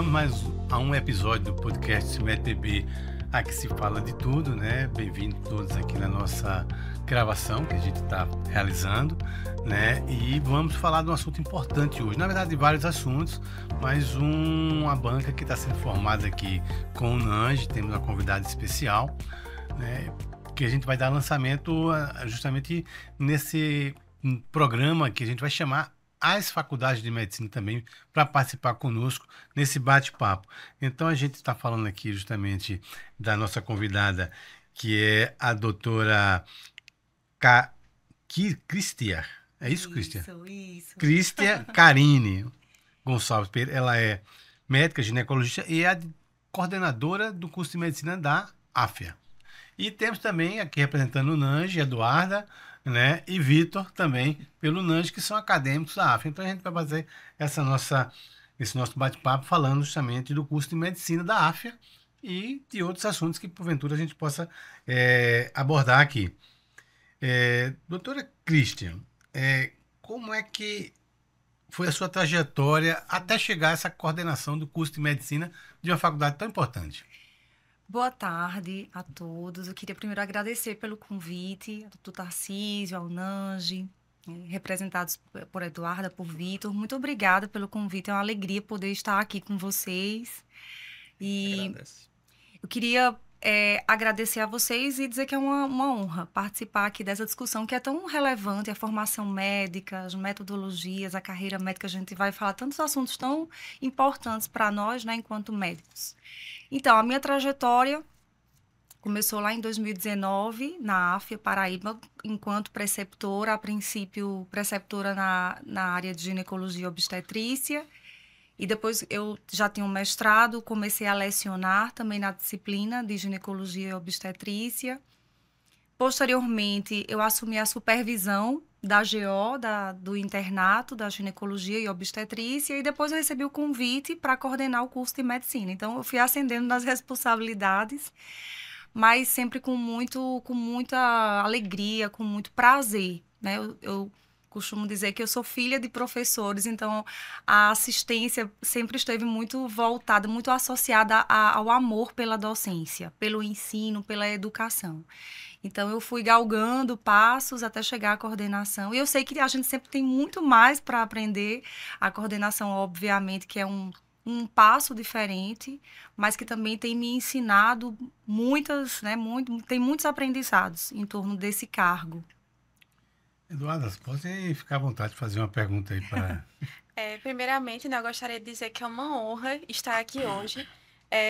Chegamos mais a um episódio do podcast SIMED-PB, aqui se fala de tudo, né? Bem-vindos todos aqui na nossa gravação que a gente está realizando, né? E vamos falar de um assunto importante hoje. Na verdade, vários assuntos, mas uma banca que está sendo formada aqui com o NANGE, temos uma convidada especial, né? Que a gente vai dar lançamento justamente nesse programa que a gente vai chamar as faculdades de medicina também para participar conosco nesse bate-papo. Então, a gente está falando aqui justamente da nossa convidada, que é a doutora Cristia. É isso, Cristia? Isso. Cristia Carine Gonçalves Pereira. Ela é médica ginecologista e é a coordenadora do curso de medicina da AFIA. E temos também aqui representando o NANGE, Eduarda, né, e Vitor também pelo NANGE, que são acadêmicos da AFIA. Então a gente vai fazer esse nosso bate-papo falando justamente do curso de medicina da AFIA e de outros assuntos que porventura a gente possa abordar aqui. Doutora Christian, como é que foi a sua trajetória até chegar a essa coordenação do curso de medicina de uma faculdade tão importante? Boa tarde a todos. Eu queria primeiro agradecer pelo convite, do Tarcísio, ao NANGE, representados por Eduarda, por Vitor. Muito obrigada pelo convite. É uma alegria poder estar aqui com vocês. E Agradeço. eu queria agradecer a vocês e dizer que é uma honra participar aqui dessa discussão que é tão relevante, a formação médica, as metodologias, a carreira médica. A gente vai falar tantos assuntos tão importantes para nós, né, enquanto médicos. Então, a minha trajetória começou lá em 2019, na AFIA Paraíba, enquanto preceptora, a princípio preceptora na área de ginecologia e obstetrícia, e depois eu já tinha um mestrado, comecei a lecionar também na disciplina de ginecologia e obstetrícia. Posteriormente, eu assumi a supervisão da GO, do internato, da ginecologia e obstetrícia, e depois eu recebi o convite para coordenar o curso de medicina. Então, eu fui ascendendo nas responsabilidades, mas sempre com muita alegria, com muito prazer, né? Eu costumo dizer que eu sou filha de professores, então a assistência sempre esteve muito voltada, muito associada ao amor pela docência, pelo ensino, pela educação. Então, eu fui galgando passos até chegar à coordenação. E eu sei que a gente sempre tem muito mais para aprender. A coordenação, obviamente, que é um passo diferente, mas que também tem me ensinado tem muitos aprendizados em torno desse cargo. Eduarda, você pode ficar à vontade de fazer uma pergunta aí para... Primeiramente, né, eu gostaria de dizer que é uma honra estar aqui hoje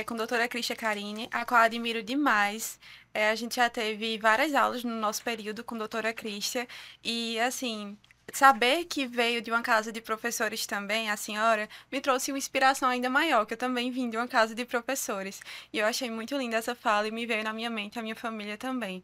com a doutora Cristia Carine, a qual admiro demais. A gente já teve várias aulas no nosso período com a doutora Cristia e, assim, saber que veio de uma casa de professores também, a senhora, me trouxe uma inspiração ainda maior, que eu também vim de uma casa de professores. E eu achei muito linda essa fala e me veio na minha mente a minha família também.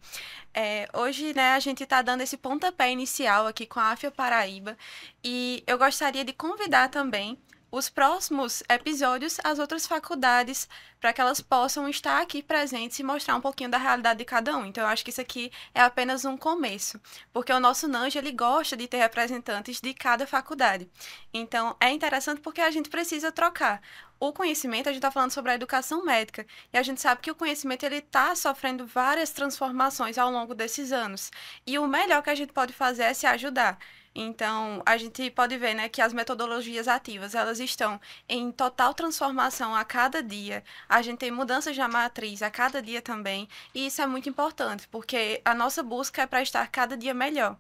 Hoje, né, a gente está dando esse pontapé inicial aqui com a AFIA Paraíba e eu gostaria de convidar também os próximos episódios as outras faculdades para que elas possam estar aqui presentes e mostrar um pouquinho da realidade de cada um. Então, eu acho que isso aqui é apenas um começo, porque o nosso NANGE, ele gosta de ter representantes de cada faculdade. Então, é interessante porque a gente precisa trocar. O conhecimento, a gente está falando sobre a educação médica, e a gente sabe que o conhecimento ele está sofrendo várias transformações ao longo desses anos. E o melhor que a gente pode fazer é se ajudar. Então, a gente pode ver, né, que as metodologias ativas, elas estão em total transformação a cada dia. A gente tem mudanças na matriz a cada dia também, e isso é muito importante, porque a nossa busca é para estar cada dia melhor.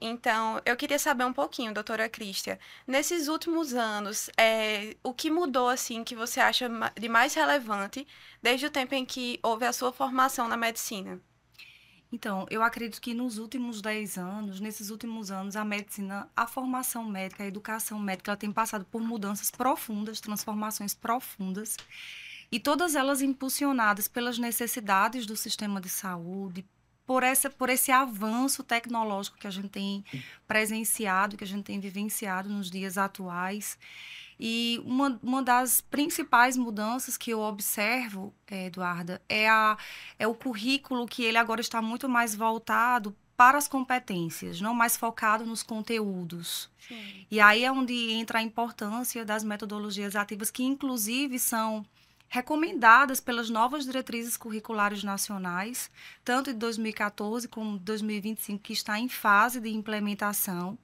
Então, eu queria saber um pouquinho, doutora Cristia, nesses últimos anos, o que mudou, assim, que você acha de mais relevante desde o tempo em que houve a sua formação na medicina? Então, eu acredito que nesses últimos anos, a medicina, a formação médica, a educação médica, ela tem passado por mudanças profundas, transformações profundas, e todas elas impulsionadas pelas necessidades do sistema de saúde, por esse avanço tecnológico que a gente tem presenciado, que a gente tem vivenciado nos dias atuais. E uma das principais mudanças que eu observo, Eduarda, é o currículo que ele agora está muito mais voltado para as competências, não mais focado nos conteúdos. Sim. E aí é onde entra a importância das metodologias ativas, que inclusive são recomendadas pelas novas diretrizes curriculares nacionais, tanto de 2014 como de 2025, que está em fase de implementação.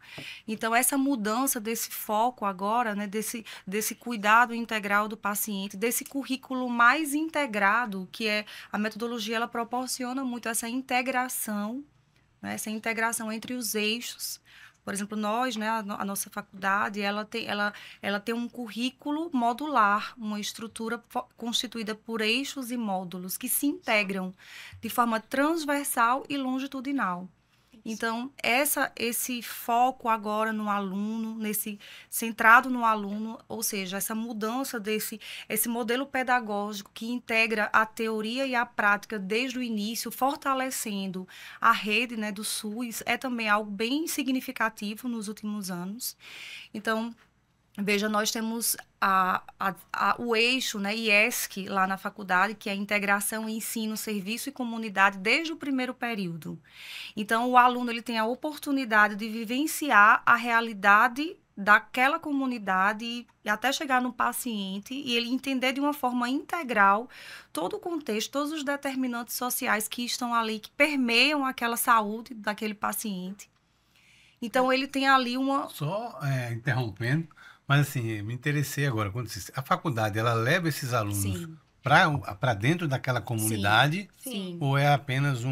Então, essa mudança desse foco agora, né, desse cuidado integral do paciente, desse currículo mais integrado, que é a metodologia, ela proporciona muito essa integração, né, essa integração entre os eixos. Por exemplo, nós, né, a nossa faculdade, ela tem um currículo modular, uma estrutura constituída por eixos e módulos que se integram de forma transversal e longitudinal. Então, esse foco agora no aluno, centrado no aluno, ou seja, essa mudança esse modelo pedagógico que integra a teoria e a prática desde o início, fortalecendo a rede, né, do SUS, é também algo bem significativo nos últimos anos. Então, veja, nós temos o eixo, né, IESC, lá na faculdade, que é a integração, ensino, serviço e comunidade desde o primeiro período. Então, o aluno ele tem a oportunidade de vivenciar a realidade daquela comunidade e até chegar no paciente e ele entender de uma forma integral todo o contexto, todos os determinantes sociais que estão ali, que permeiam aquela saúde daquele paciente. Então, ele tem ali uma... Só interrompendo, mas assim, me interessei agora, quando a faculdade, ela leva esses alunos para dentro daquela comunidade, Sim. ou é apenas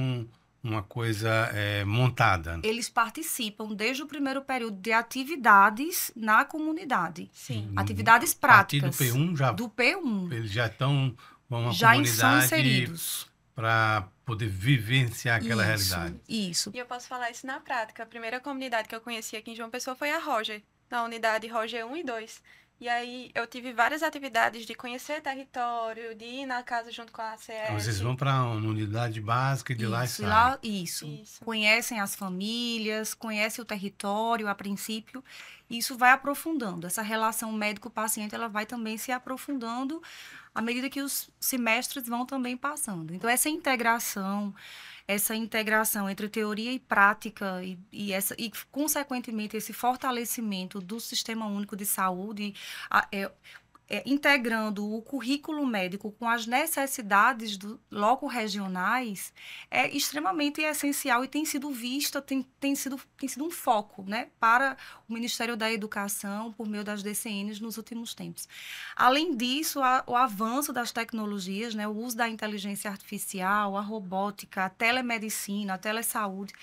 uma coisa montada? Eles participam desde o primeiro período de atividades na comunidade. Sim. Atividades A partir práticas. do P1 já, Do P1. eles já estão numa Já são comunidade inseridos. para poder vivenciar aquela realidade. Isso. E eu posso falar isso na prática. A primeira comunidade que eu conheci aqui em João Pessoa foi a Roger, na unidade Roger 1 e 2. E aí eu tive várias atividades de conhecer território, de ir na casa junto com a ACS. Então, vocês vão para uma unidade básica e de lá saem. Isso. Conhecem as famílias, conhecem o território a princípio. Isso vai aprofundando. Essa relação médico-paciente, ela vai também se aprofundando à medida que os semestres vão também passando. Então, essa integração entre teoria e prática e consequentemente, esse fortalecimento do Sistema Único de Saúde, integrando o currículo médico com as necessidades do loco-regionais, é extremamente essencial e tem sido vista, tem sido um foco, né, para o Ministério da Educação por meio das DCNs nos últimos tempos. Além disso, o avanço das tecnologias, né, o uso da inteligência artificial, a robótica, a telemedicina, a telesaúde.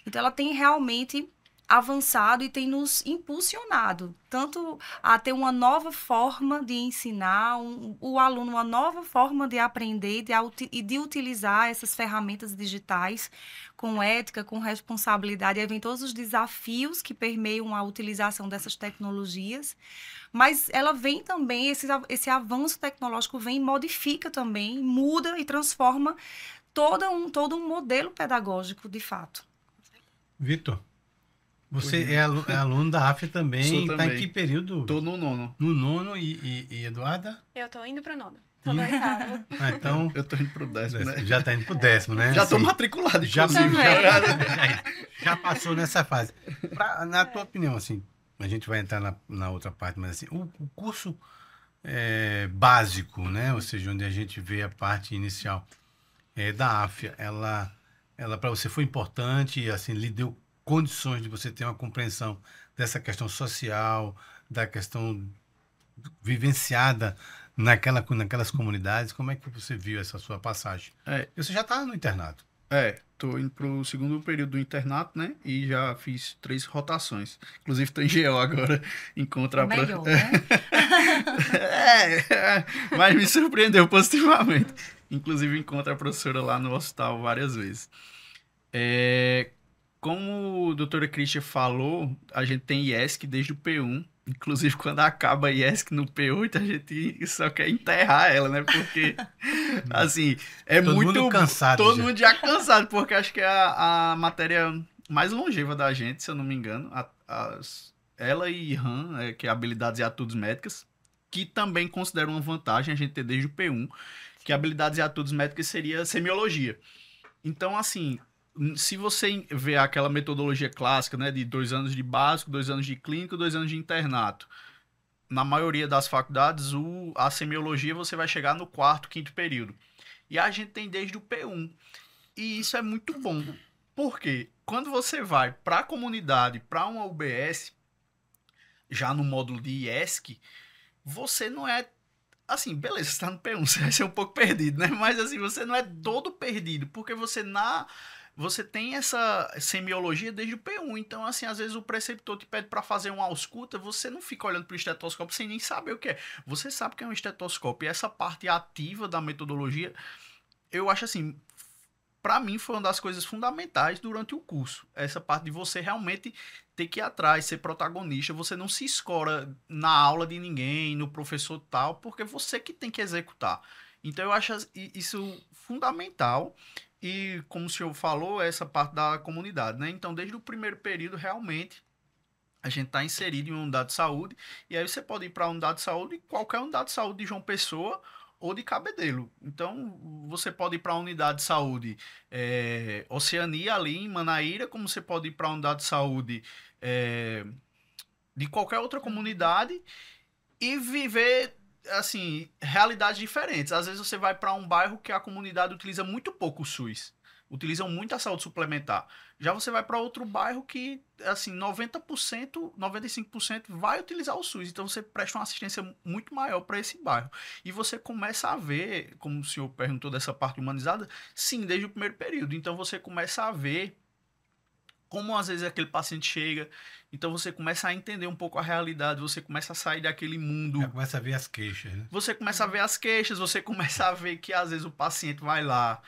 Então, ela tem realmente avançado e tem nos impulsionado tanto a ter uma nova forma de ensinar o aluno, uma nova forma de aprender e de utilizar essas ferramentas digitais com ética, com responsabilidade. Aí vem todos os desafios que permeiam a utilização dessas tecnologias, mas ela vem também, esse avanço tecnológico vem e modifica também, muda e transforma todo um modelo pedagógico, de fato. Vitor, você é aluno da AFIA também, está em que período? Estou no nono. No nono e Eduarda? Eu estou indo para o nono. Estou no oitavo. Então, eu estou indo para o 10º, né? Já está indo para o 10º, né? Já estou matriculado, já, inclusive. Já passou nessa fase. Na tua opinião, assim, a gente vai entrar na outra parte, mas assim, o curso básico, né? Ou seja, onde a gente vê a parte inicial da AFIA, ela para você foi importante e assim, lhe deu condições de você ter uma compreensão dessa questão social, da questão vivenciada naquelas comunidades. Como é que você viu essa sua passagem? Você já está no internato. Estou indo para o 2º período do internato, né? E já fiz 3 rotações. Inclusive estou em GO agora. Melhor, né? Mas me surpreendeu positivamente. Inclusive encontro a professora lá no hospital várias vezes. Como a doutora Cristia falou, a gente tem IESC desde o P1. Inclusive, quando acaba a IESC no P8, a gente só quer enterrar ela, né? Porque, assim, todo mundo cansado. Todo mundo já cansado, porque acho que é a matéria mais longeva da gente, se eu não me engano. Ela e RAM, que é Habilidades e Atitudes Médicas, que também considera uma vantagem a gente ter desde o P1, que Habilidades e Atitudes Médicas seria semiologia. Então, assim, se você vê aquela metodologia clássica, né, de 2 anos de básico, 2 anos de clínico, 2 anos de internato, na maioria das faculdades, a semiologia você vai chegar no 4º, 5º período. E a gente tem desde o P1. E isso é muito bom. Por quê? Quando você vai para a comunidade, para uma UBS, já no módulo de IESC, você não é assim, beleza, você tá no P1, você vai ser um pouco perdido, né? Mas assim, você não é todo perdido, porque você tem essa semiologia desde o P1. Então, assim, às vezes o preceptor te pede para fazer uma ausculta, você não fica olhando para o estetoscópio sem nem saber o que é. Você sabe o que é um estetoscópio. E essa parte ativa da metodologia, eu acho assim, para mim foi uma das coisas fundamentais durante o curso. Essa parte de você realmente ter que ir atrás, ser protagonista. Você não se escora na aula de ninguém, no professor tal, porque você que tem que executar. Então eu acho isso fundamental. E como o senhor falou, essa parte da comunidade, né? Então desde o primeiro período, realmente, a gente está inserido em uma unidade de saúde. E aí você pode ir para a unidade de saúde, qualquer unidade de saúde de João Pessoa, ou de Cabedelo. Então, você pode ir para a unidade de saúde Oceania, ali em Manaíra, como você pode ir para a unidade de saúde de qualquer outra comunidade e viver, assim, realidades diferentes. Às vezes você vai para um bairro que a comunidade utiliza muito pouco o SUS. Utilizam muito a saúde suplementar. Já você vai para outro bairro que, assim, 90%, 95% vai utilizar o SUS. Então, você presta uma assistência muito maior para esse bairro. E você começa a ver, como o senhor perguntou dessa parte humanizada, sim, desde o primeiro período. Então, você começa a ver como, às vezes, aquele paciente chega. Então, você começa a entender um pouco a realidade. Você começa a sair daquele mundo... Já começa a ver as queixas, né? Você começa a ver as queixas. Você começa a ver que, às vezes, o paciente vai lá...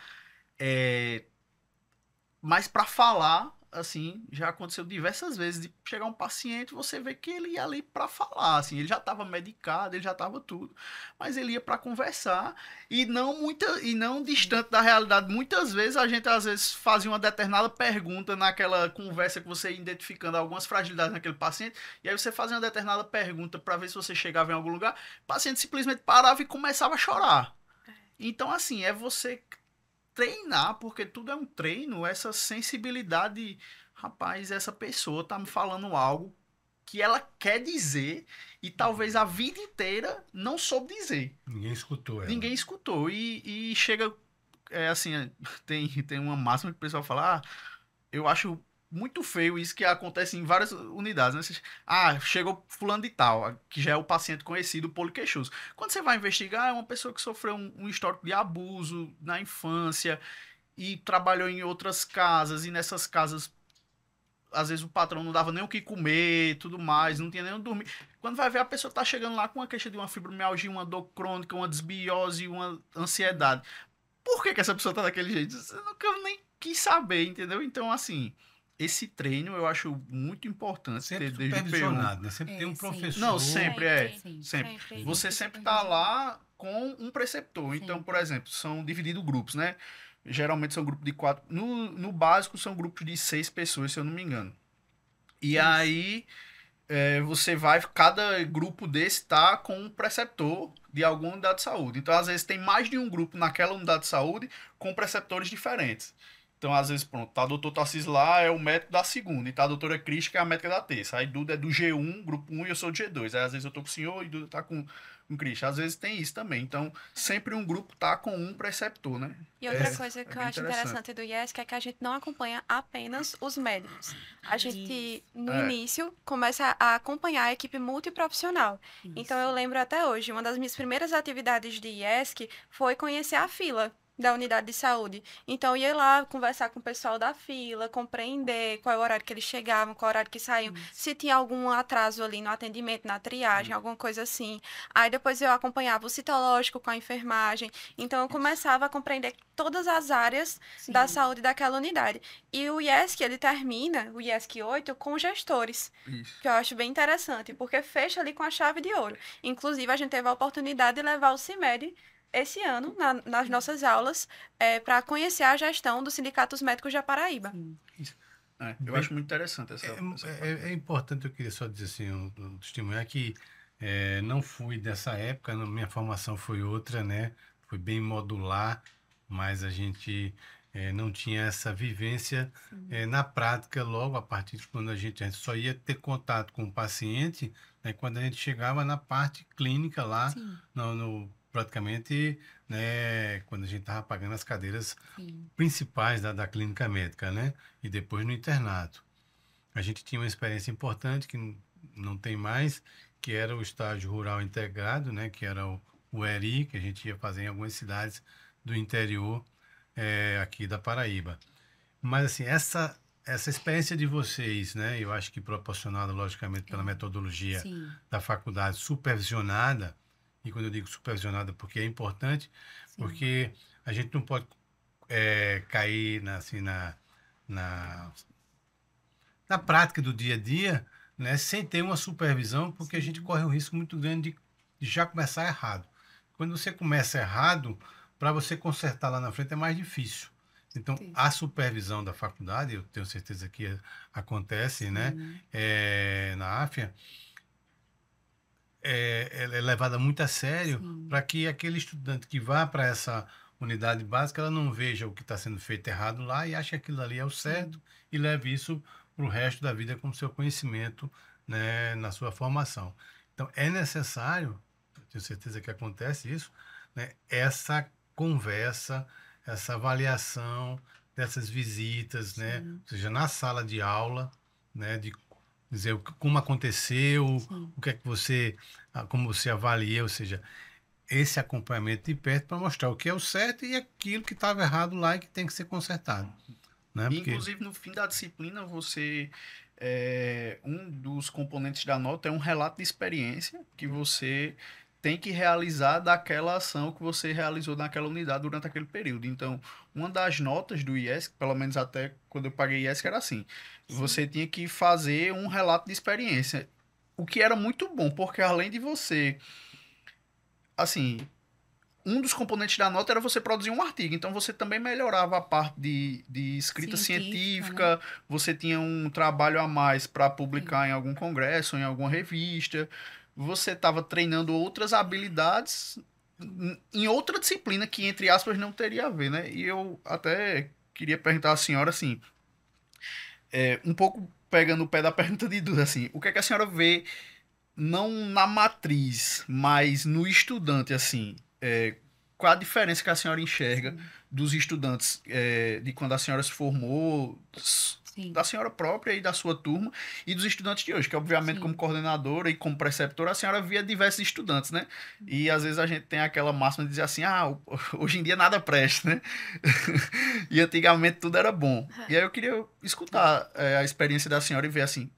Mas para falar, assim, já aconteceu diversas vezes de chegar um paciente, você vê que ele ia ali para falar, assim, ele já estava medicado, ele já estava tudo, mas ele ia para conversar e não distante da realidade. Muitas vezes a gente às vezes fazia uma determinada pergunta naquela conversa que você ia identificando algumas fragilidades naquele paciente, e aí você fazia uma determinada pergunta para ver se você chegava em algum lugar, o paciente simplesmente parava e começava a chorar. Então, assim, é você treinar, porque tudo é um treino, essa sensibilidade, rapaz, essa pessoa tá me falando algo que ela quer dizer e talvez a vida inteira não soube dizer. Ninguém escutou ela. Ninguém escutou. E chega, assim, tem uma máxima que o pessoal fala, eu acho muito feio isso que acontece em várias unidades, né? Chegou fulano de tal, que já é o paciente conhecido, poliqueixoso. Quando você vai investigar, é uma pessoa que sofreu um histórico de abuso na infância e trabalhou em outras casas, e nessas casas, às vezes o patrão não dava nem o que comer, tudo mais, não tinha nem onde dormir. Quando vai ver, a pessoa tá chegando lá com uma queixa de uma fibromialgia, uma dor crônica, uma desbiose, uma ansiedade. Por que essa pessoa tá daquele jeito? Eu nunca nem quis saber, entendeu? Então, assim... Esse treino eu acho muito importante. Sempre ter desde o supervisionado, né? Sempre tem um professor. Não, sempre. Sempre. Você sempre está lá com um preceptor. Sim. Então, por exemplo, são divididos grupos, né? Geralmente são grupos de 4. No básico são grupos de 6 pessoas, se eu não me engano. E aí você vai, cada grupo desse tá com um preceptor de alguma unidade de saúde. Então, às vezes, tem mais de um grupo naquela unidade de saúde com preceptores diferentes. Então, às vezes, pronto, tá o doutor Tarcísio lá, é o médico da segunda, e tá a doutora Cris, que é a médica da terça. Aí Duda é do G1, grupo 1, e eu sou do G2. Aí, às vezes, eu tô com o senhor e Duda tá com Cris. Às vezes tem isso também. Então, sempre um grupo tá com um preceptor, né? E outra coisa que eu acho interessante do IESC é que a gente não acompanha apenas os médicos. A gente, no início, começa a acompanhar a equipe multiprofissional. Isso. Então, eu lembro até hoje, uma das minhas primeiras atividades de IESC foi conhecer a fila da unidade de saúde. Então, eu ia lá conversar com o pessoal da fila, compreender qual é o horário que eles chegavam, qual é o horário que saíam, se tinha algum atraso ali no atendimento, na triagem, alguma coisa assim. Aí, depois eu acompanhava o citológico com a enfermagem. Então, eu começava a compreender todas as áreas da saúde daquela unidade. E o IESC, ele termina, o IESC 8, com gestores, que eu acho bem interessante, porque fecha ali com a chave de ouro. Inclusive, a gente teve a oportunidade de levar o CIMED esse ano, nas nossas aulas, para conhecer a gestão dos sindicatos médicos da Paraíba. Eu acho muito interessante essa é importante, eu queria só dizer assim, um testemunho que não fui dessa época, minha formação foi outra, né? Foi bem modular, mas a gente não tinha essa vivência na prática logo a partir de quando a gente só ia ter contato com o paciente, né, quando a gente chegava na parte clínica lá, Sim. praticamente, né, quando a gente estava pagando as cadeiras Sim. principais da clínica médica, né, e depois no internato. A gente tinha uma experiência importante que não tem mais, que era o estágio rural integrado, né, que era o ERI, que a gente ia fazer em algumas cidades do interior aqui da Paraíba. Mas, assim, essa experiência de vocês, né, eu acho que proporcionada, logicamente, pela metodologia Sim. da faculdade, supervisionada, e quando eu digo supervisionada, porque é importante, Sim. porque a gente não pode cair na prática do dia a dia, né, sem ter uma supervisão, porque a gente corre um risco muito grande de já começar errado. Quando você começa errado, para você consertar lá na frente é mais difícil. Então, a supervisão da faculdade, eu tenho certeza que acontece, né, na AFIA, ela é levada muito a sério para que aquele estudante que vá para essa unidade básica, ela não veja o que está sendo feito errado lá e ache que aquilo ali é o certo e leve isso para o resto da vida como seu conhecimento, né, na sua formação. Então, é necessário, eu tenho certeza que acontece isso, né, essa conversa, essa avaliação dessas visitas, né, ou seja, na sala de aula, né, de dizer como aconteceu, o que é que como você avalia, ou seja, esse acompanhamento de perto para mostrar o que é o certo e aquilo que estava errado lá e que tem que ser consertado. Né? Porque... Inclusive, no fim da disciplina, um dos componentes da nota é um relato de experiência que você tem que realizar daquela ação que você realizou naquela unidade durante aquele período. Então, uma das notas do IESC, pelo menos até quando eu paguei IESC, era assim. Você tinha que fazer um relato de experiência. O que era muito bom, porque além de você... Assim, um dos componentes da nota era você produzir um artigo. Então, você também melhorava a parte de escrita científica. Né? Você tinha um trabalho a mais para publicar em algum congresso, em alguma revista. Você estava treinando outras habilidades em outra disciplina que, entre aspas, não teria a ver, né? E eu até queria perguntar à senhora, assim, um pouco pegando o pé da pergunta de Duda, assim, o que é que a senhora vê, não na matriz, mas no estudante, assim, qual a diferença que a senhora enxerga dos estudantes de quando a senhora se formou, da senhora própria e da sua turma, e dos estudantes de hoje, que obviamente como coordenadora e como preceptora, a senhora via diversos estudantes, né? E às vezes a gente tem aquela máxima de dizer assim, hoje em dia nada presta, né? E antigamente tudo era bom. E aí eu queria escutar a experiência da senhora e ver assim,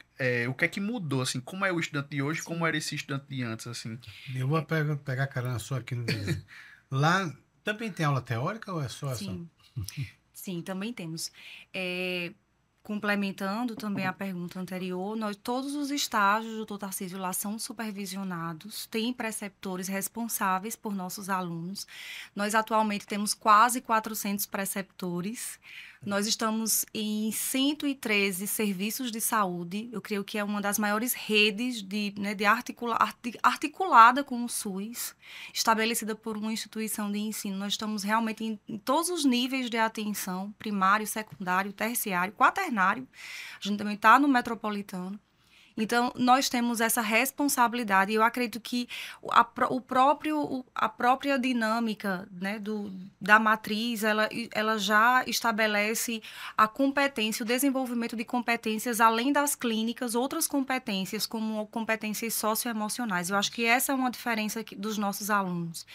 o que é que mudou, assim, como é o estudante de hoje, como era esse estudante de antes, assim. Eu vou pegar a carona sua aqui no desenho. Lá também tem aula teórica ou é só essa? Sim, também temos. Complementando também a pergunta anterior, todos os estágios do Dr. Tarcísio lá são supervisionados, tem preceptores responsáveis por nossos alunos. Nós atualmente temos quase 400 preceptores. Nós estamos em 113 serviços de saúde. Eu creio que é uma das maiores redes articulada com o SUS, estabelecida por uma instituição de ensino. Nós estamos realmente em todos os níveis de atenção, primário, secundário, terciário, quaternário. A gente também está no metropolitano. Então, nós temos essa responsabilidade e eu acredito que a própria dinâmica, né, da matriz, ela já estabelece a competência, o desenvolvimento de competências além das clínicas, outras competências, como competências socioemocionais. Eu acho que essa é uma diferença dos nossos alunos.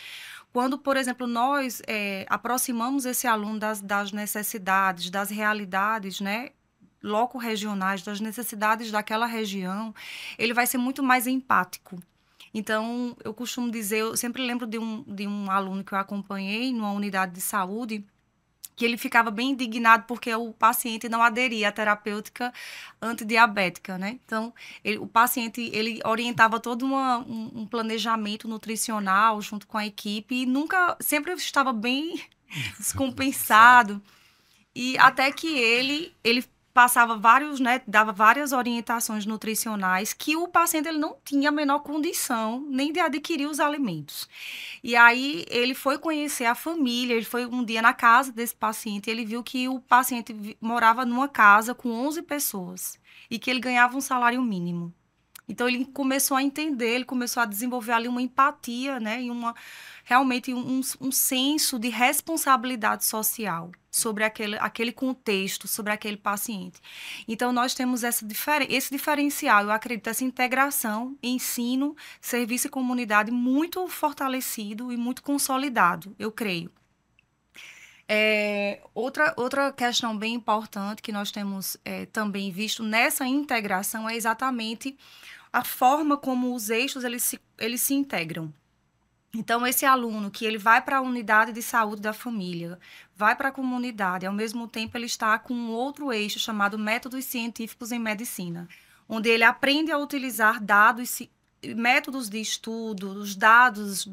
Quando, por exemplo, nós aproximamos esse aluno das necessidades, das realidades, né, loco-regionais, das necessidades daquela região, ele vai ser muito mais empático. Então, eu costumo dizer, eu sempre lembro de um aluno que eu acompanhei numa unidade de saúde, que ele ficava bem indignado porque o paciente não aderia à terapêutica antidiabética, né? Então, o paciente, ele orientava todo um planejamento nutricional junto com a equipe e sempre estava bem descompensado. E até que ele passava vários, né, dava várias orientações nutricionais que o paciente ele não tinha a menor condição nem de adquirir os alimentos. E aí ele foi conhecer a família, ele foi um dia na casa desse paciente, ele viu que o paciente morava numa casa com 11 pessoas e que ele ganhava um salário mínimo. Então ele começou a entender, ele começou a desenvolver ali uma empatia, né, e realmente um senso de responsabilidade social sobre aquele contexto, sobre aquele paciente. Então, nós temos esse diferencial, eu acredito, essa integração, ensino, serviço e comunidade muito fortalecido e muito consolidado, eu creio. Outra questão bem importante que nós temos também visto nessa integração é exatamente a forma como os eixos eles se integram. Então, esse aluno que ele vai para a unidade de saúde da família, vai para a comunidade, ao mesmo tempo ele está com um outro eixo chamado métodos científicos em medicina, onde ele aprende a utilizar métodos de estudo, os dados,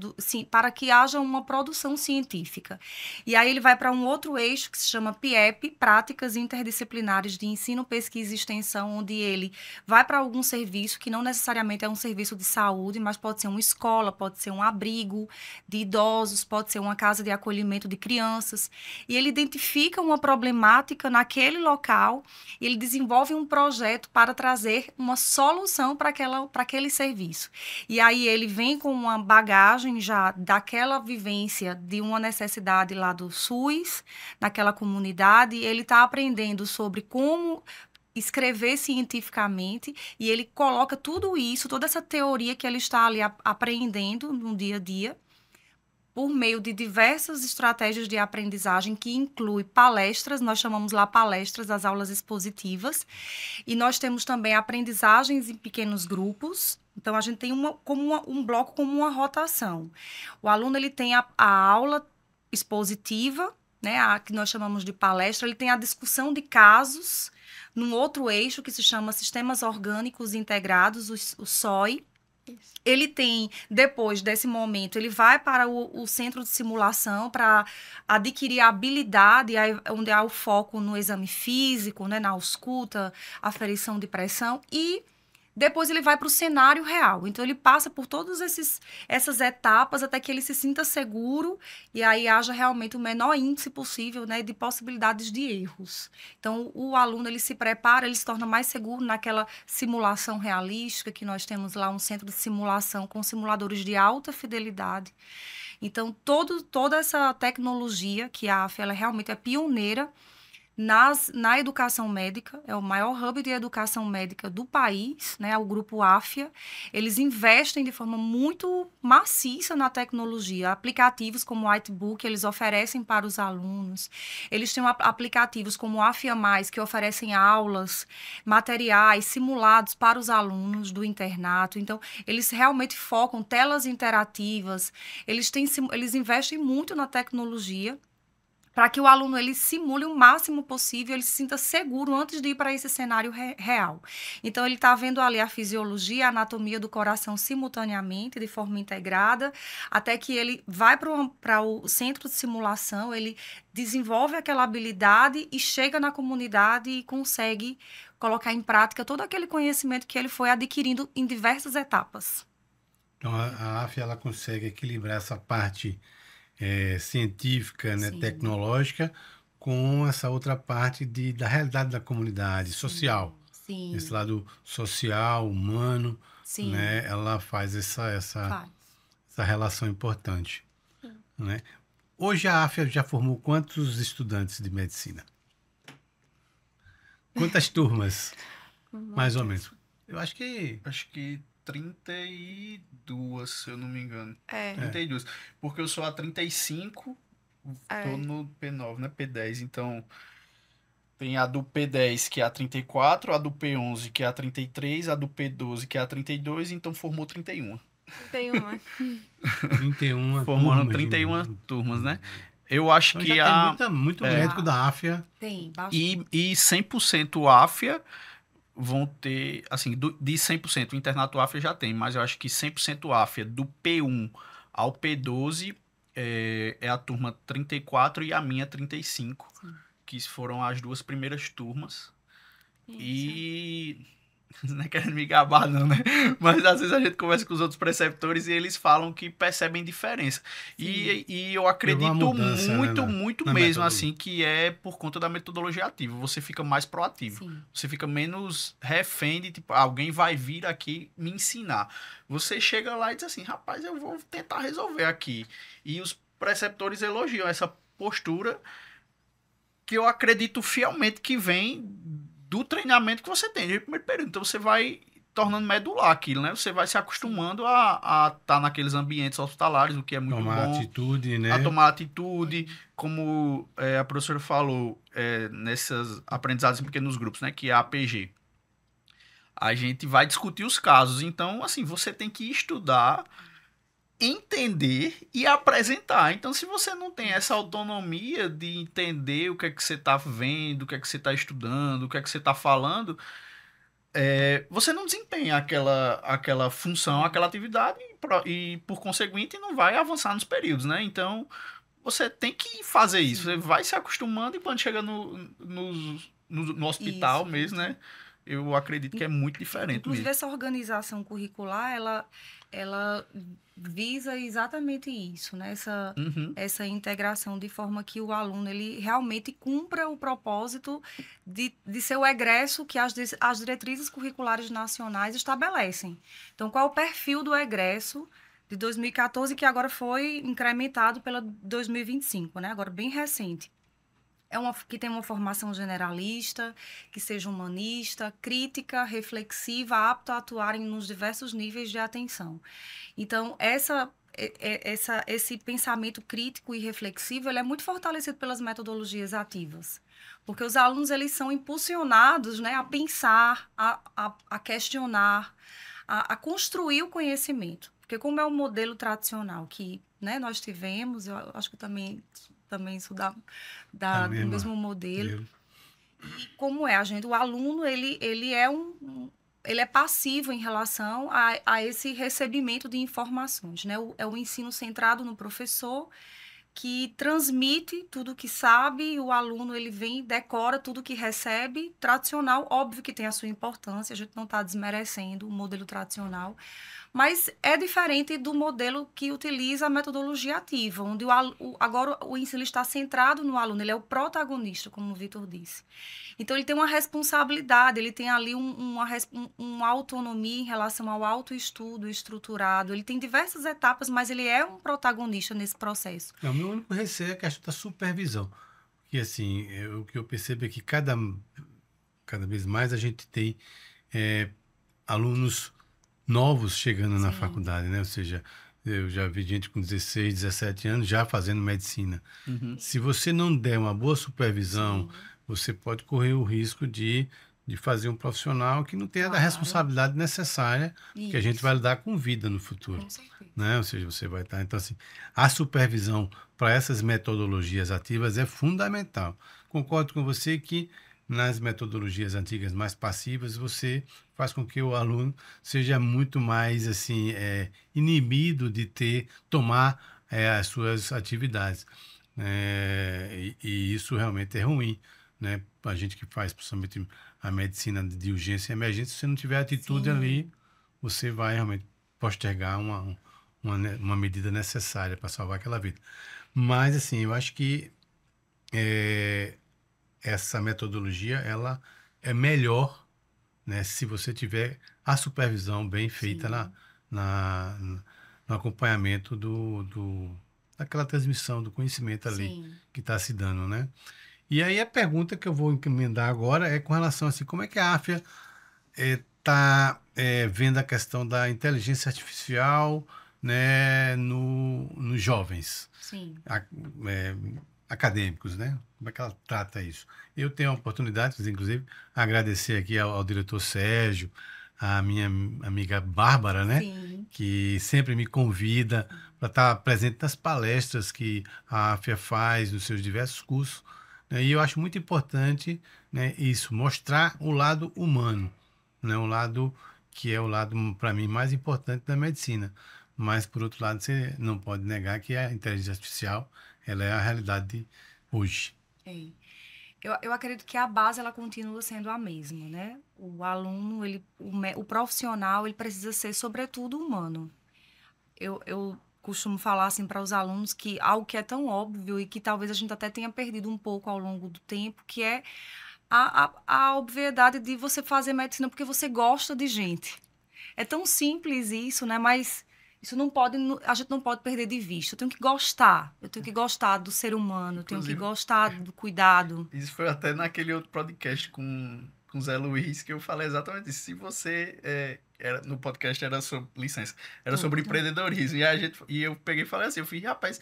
para que haja uma produção científica. E aí ele vai para um outro eixo que se chama PIEP, Práticas Interdisciplinares de Ensino, Pesquisa e Extensão, onde ele vai para algum serviço que não necessariamente é um serviço de saúde, mas pode ser uma escola, pode ser um abrigo de idosos, pode ser uma casa de acolhimento de crianças. E ele identifica uma problemática naquele local e ele desenvolve um projeto para trazer uma solução para aquele serviço. E aí ele vem com uma bagagem já daquela vivência de uma necessidade lá do SUS, naquela comunidade, e ele está aprendendo sobre como escrever cientificamente, e ele coloca tudo isso, toda essa teoria que ele está ali aprendendo no dia a dia, por meio de diversas estratégias de aprendizagem, que inclui palestras, nós chamamos lá palestras, as aulas expositivas, e nós temos também aprendizagens em pequenos grupos. Então, a gente tem um bloco como uma rotação. O aluno ele tem a aula expositiva, né, que nós chamamos de palestra, ele tem a discussão de casos, num outro eixo que se chama Sistemas Orgânicos Integrados, o SOI. Isso. Ele tem, depois desse momento, ele vai para o centro de simulação para adquirir a habilidade, onde há o foco no exame físico, né, na ausculta, aferição de pressão, e depois ele vai para o cenário real. Então, ele passa por todas essas etapas até que ele se sinta seguro e aí haja realmente o menor índice possível, né, de possibilidades de erros. Então, o aluno ele se prepara, ele se torna mais seguro naquela simulação realística, que nós temos lá um centro de simulação com simuladores de alta fidelidade. Então, toda essa tecnologia, que a AF ela realmente é pioneira na educação médica, é o maior hub de educação médica do país, né, o grupo AFIA. Eles investem de forma muito maciça na tecnologia. Aplicativos como o Whitebook, eles oferecem para os alunos. Eles têm aplicativos como o AFIA+, que oferecem aulas, materiais simulados para os alunos do internato. Então, eles realmente focam telas interativas. Eles investem muito na tecnologia, para que o aluno ele simule o máximo possível, ele se sinta seguro antes de ir para esse cenário real. Então, ele está vendo ali a fisiologia, a anatomia do coração simultaneamente, de forma integrada, até que ele vai para o centro de simulação, ele desenvolve aquela habilidade e chega na comunidade e consegue colocar em prática todo aquele conhecimento que ele foi adquirindo em diversas etapas. Então, a AF ela consegue equilibrar essa parte científica, né, tecnológica, com essa outra parte da realidade da comunidade, social. Sim. Esse lado social, humano, né, ela faz essa relação importante. Né? Hoje a AF já formou quantos estudantes de medicina? Quantas turmas? Mais ou menos. Eu acho que 32, se eu não me engano. 32. Porque eu sou a 35, tô no P9, né? P10. Então, tem a do P10, que é a 34, a do P11, que é a 33, a do P12, que é a 32, então formou 31. 31 formando 31 turmas, né? Eu acho então, que tem muito médico da AFIA. Tem, bastante. E 100% AFIA vão ter, assim, de 100%, o internato AFIA já tem, mas eu acho que 100% AFIA, do P1 ao P12, é a turma 34 e a minha 35, que foram as duas primeiras turmas. E não é querendo me gabar não, né? Mas às vezes a gente conversa com os outros preceptores e eles falam que percebem diferença. E eu acredito mudança, muito, né, muito na mesmo, metodologia. assim, que é por conta da metodologia ativa. Você fica mais proativo. Sim. Você fica menos refém de, tipo, alguém vai vir aqui me ensinar. Você chega lá e diz assim, rapaz, eu vou tentar resolver aqui. E os preceptores elogiam essa postura que eu acredito fielmente que vem do treinamento que você tem de primeiro período. Então você vai tornando medular aquilo, né? Você vai se acostumando a estar naqueles ambientes hospitalares, o que é muito Tomar bom. atitude, né? A tomar atitude, como a professora falou, nessas aprendizados em pequenos grupos, né? Que é a APG. A gente vai discutir os casos. Então, assim, você tem que estudar, entender e apresentar. Então, se você não tem essa autonomia de entender o que é que você está vendo, o que é que você está estudando, o que é que você está falando, você não desempenha aquela função, aquela atividade e, por conseguinte, não vai avançar nos períodos, né? Então, você tem que fazer isso. Você vai se acostumando e quando chega no hospital Isso. mesmo, né? Eu acredito que é muito diferente Inclusive, mesmo. essa organização curricular, ela visa exatamente isso, né? Uhum. Essa integração de forma que o aluno ele realmente cumpra o propósito de ser o egresso que as diretrizes curriculares nacionais estabelecem. Então, qual é o perfil do egresso de 2014 que agora foi incrementado pela 2025, né? Agora bem recente. Que tem uma formação generalista, que seja humanista, crítica, reflexiva, apta a atuar nos diversos níveis de atenção. Então, esse pensamento crítico e reflexivo ele é muito fortalecido pelas metodologias ativas, porque os alunos eles são impulsionados, né, a pensar, a questionar, a construir o conhecimento. Porque como é o modelo tradicional que, né, nós tivemos, eu acho que também isso do mesmo modelo. E como o aluno, ele é passivo em relação a esse recebimento de informações, né? É o ensino centrado no professor, que transmite tudo que sabe, e o aluno ele vem e decora tudo que recebe. Tradicional, óbvio que tem a sua importância, a gente não está desmerecendo o modelo tradicional, mas é diferente do modelo que utiliza a metodologia ativa, onde agora o ensino está centrado no aluno, ele é o protagonista, como o Vitor disse. Então, ele tem uma responsabilidade, ele tem ali uma autonomia em relação ao autoestudo estruturado, ele tem diversas etapas, mas ele é um protagonista nesse processo. O meu único receio é a questão da supervisão. Porque, assim, o que eu percebo é que cada vez mais a gente tem alunos novos chegando na faculdade, né? Ou seja, eu já vi gente com 16, 17 anos já fazendo medicina. Uhum. Se você não der uma boa supervisão, você pode correr o risco de fazer um profissional que não tenha a responsabilidade necessária, que a gente vai lidar com vida no futuro. Com certeza. Né? Ou seja, você vai estar... Então, assim, a supervisão para essas metodologias ativas é fundamental. Concordo com você que nas metodologias antigas mais passivas, você faz com que o aluno seja muito mais assim, inibido de tomar as suas atividades. E isso realmente é ruim. Né? A gente que faz, principalmente, a medicina de urgência e emergência, se você não tiver atitude ali, você vai realmente postergar uma medida necessária para salvar aquela vida. Mas, assim, eu acho que essa metodologia ela é melhor, né, se você tiver a supervisão bem feita no acompanhamento daquela transmissão do conhecimento ali que está se dando, né? E aí a pergunta que eu vou encomendar agora é com relação assim, como é que a AFIA está vendo a questão da inteligência artificial, né, nos jovens acadêmicos, né? Como é que ela trata isso? Eu tenho a oportunidade, inclusive, agradecer aqui ao diretor Sérgio, a minha amiga Bárbara, né? Sim. Que sempre me convida para estar presente nas palestras que a AFIA faz, nos seus diversos cursos. Né? E eu acho muito importante, né, isso, mostrar o lado humano, né? O lado que é o lado, para mim, mais importante da medicina. Mas, por outro lado, você não pode negar que a inteligência artificial ela é a realidade hoje. Eu acredito que a base, ela continua sendo a mesma, né? O aluno, o profissional, ele precisa ser, sobretudo, humano. Eu costumo falar, assim, para os alunos que algo que é tão óbvio e que talvez a gente até tenha perdido um pouco ao longo do tempo, que é a obviedade de você fazer medicina porque você gosta de gente. É tão simples isso, né? Mas isso não pode, a gente não pode perder de vista. Eu tenho que gostar do ser humano, eu tenho que Inclusive, gostar do cuidado. isso foi até naquele outro podcast com o Zé Luiz que eu falei exatamente isso. Se você no podcast era sobre licença, era sobre empreendedorismo e eu peguei e falei assim, eu fiz, rapaz,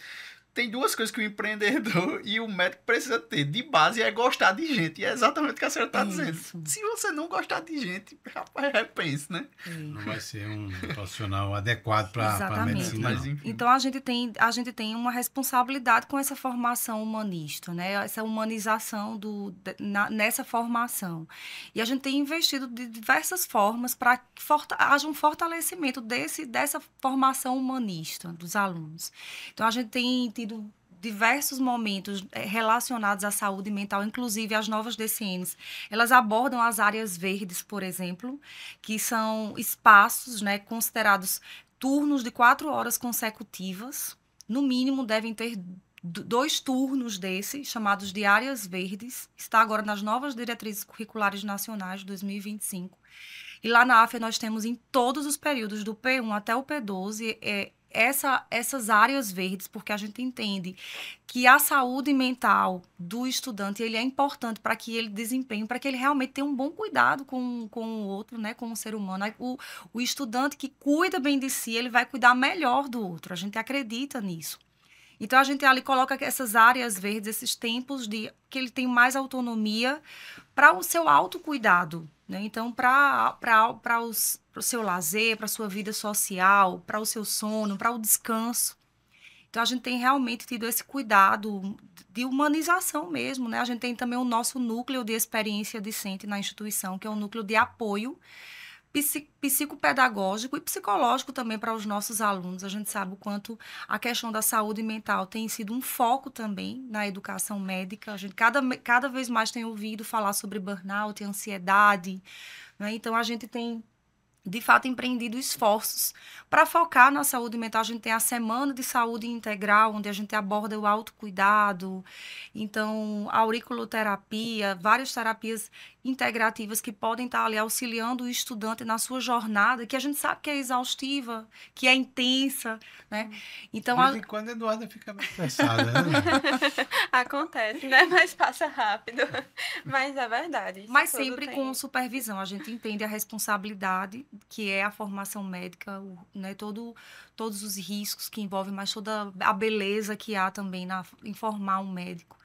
tem duas coisas que o empreendedor e o médico precisa ter de base é gostar de gente. E é exatamente o que a senhora está dizendo. Isso. Se você não gostar de gente, rapaz, repense, né? Não vai ser um profissional adequado para a Exatamente. medicina, Mas não. enfim. Então, a gente tem uma responsabilidade com essa formação humanista, né? Essa humanização nessa formação. E a gente tem investido de diversas formas para que haja um fortalecimento dessa formação humanista dos alunos. Então, a gente tem tido diversos momentos relacionados à saúde mental, inclusive as novas DCNs. Elas abordam as áreas verdes, por exemplo, que são espaços, né, considerados turnos de 4 horas consecutivas. No mínimo, devem ter 2 turnos desses, chamados de áreas verdes. Está agora nas novas diretrizes curriculares nacionais de 2025. E lá na AFIA nós temos em todos os períodos, do P1 até o P12, essas áreas verdes, porque a gente entende que a saúde mental do estudante ele é importante para que ele desempenhe, para que ele realmente tenha um bom cuidado com o outro, né, com o ser humano. O estudante que cuida bem de si, ele vai cuidar melhor do outro. A gente acredita nisso. Então, a gente ali coloca essas áreas verdes, esses tempos de que ele tem mais autonomia para o seu autocuidado, né? Então, para o seu lazer, para a sua vida social, para o seu sono, para o descanso. Então, a gente tem realmente tido esse cuidado de humanização mesmo, né? A gente tem também o nosso núcleo de experiência discente na instituição, que é um núcleo de apoio psicopedagógico e psicológico também para os nossos alunos. A gente sabe o quanto a questão da saúde mental tem sido um foco também na educação médica. A gente cada vez mais tem ouvido falar sobre burnout, ansiedade, né? Então, a gente tem de fato, empreendido esforços para focar na saúde mental. A gente tem a Semana de Saúde Integral, onde a gente aborda o autocuidado, então, a auriculoterapia, várias terapias integrativas que podem estar ali auxiliando o estudante na sua jornada, que a gente sabe que é exaustiva, que é intensa, né? Então, De vez em quando a Eduarda fica meio estressada, né? Acontece, né? Mas passa rápido. Mas é verdade. Mas tudo sempre tem- com supervisão. A gente entende a responsabilidade, que é a formação médica, né, todos os riscos que envolvem, mas toda a beleza que há também em formar um médico.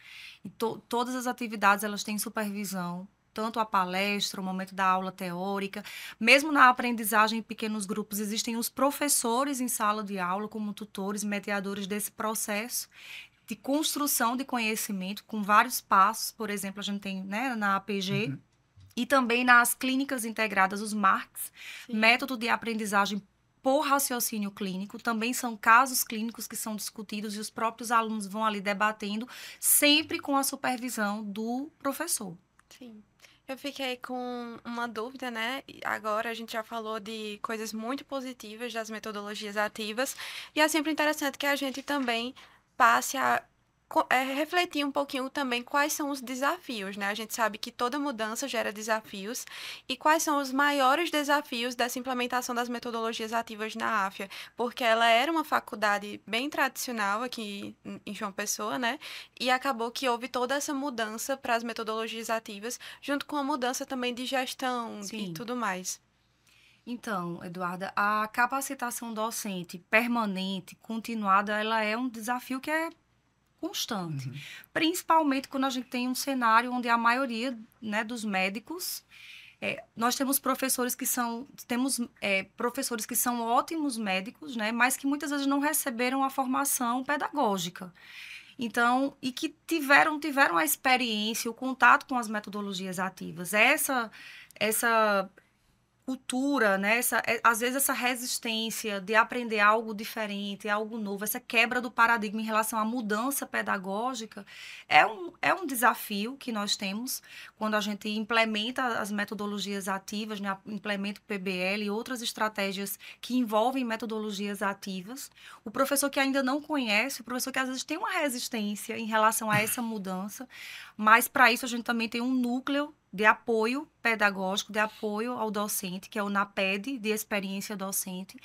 E todas as atividades, elas têm supervisão, tanto a palestra, o momento da aula teórica, mesmo na aprendizagem em pequenos grupos, existem os professores em sala de aula como tutores, mediadores desse processo de construção de conhecimento, com vários passos. Por exemplo, a gente tem, né, na APG, e também nas clínicas integradas, os MARCs, Sim. método de aprendizagem por raciocínio clínico, também são casos clínicos que são discutidos e os próprios alunos vão ali debatendo, sempre com a supervisão do professor. Sim. Eu fiquei com uma dúvida, né? Agora a gente já falou de coisas muito positivas das metodologias ativas, e é sempre interessante que a gente também passe a refletir um pouquinho também quais são os desafios, né? A gente sabe que toda mudança gera desafios, e quais são os maiores desafios dessa implementação das metodologias ativas na AFIA, porque ela era uma faculdade bem tradicional aqui em João Pessoa, né? E acabou que houve toda essa mudança para as metodologias ativas, junto com a mudança também de gestão Sim. e tudo mais. Então, Eduarda, a capacitação docente permanente, continuada, ela é um desafio que é constante. Principalmente quando a gente tem um cenário onde a maioria, né, dos médicos, nós temos professores que são ótimos médicos, né, mas que muitas vezes não receberam a formação pedagógica. Então, e que tiveram a experiência, o contato com as metodologias ativas. cultura, né? Às vezes essa resistência de aprender algo diferente, algo novo, essa quebra do paradigma em relação à mudança pedagógica, é um desafio que nós temos quando a gente implementa as metodologias ativas, né? Implementa o PBL e outras estratégias que envolvem metodologias ativas. O professor que ainda não conhece, o professor que às vezes tem uma resistência em relação a essa mudança, mas para isso a gente também tem um núcleo de apoio pedagógico, de apoio ao docente, que é o NAPED, de experiência docente,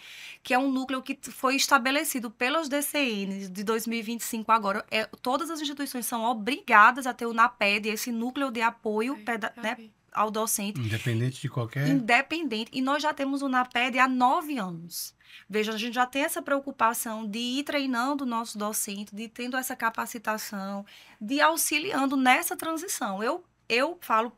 que é um núcleo que foi estabelecido pelas DCNs de 2025 agora. Todas as instituições são obrigadas a ter o NAPED, esse núcleo de apoio né, ao docente. Independente de qualquer... Independente. E nós já temos o NAPED há 9 anos. Veja, a gente já tem essa preocupação de ir treinando o nosso docente, de tendo essa capacitação, de auxiliando nessa transição. Eu falo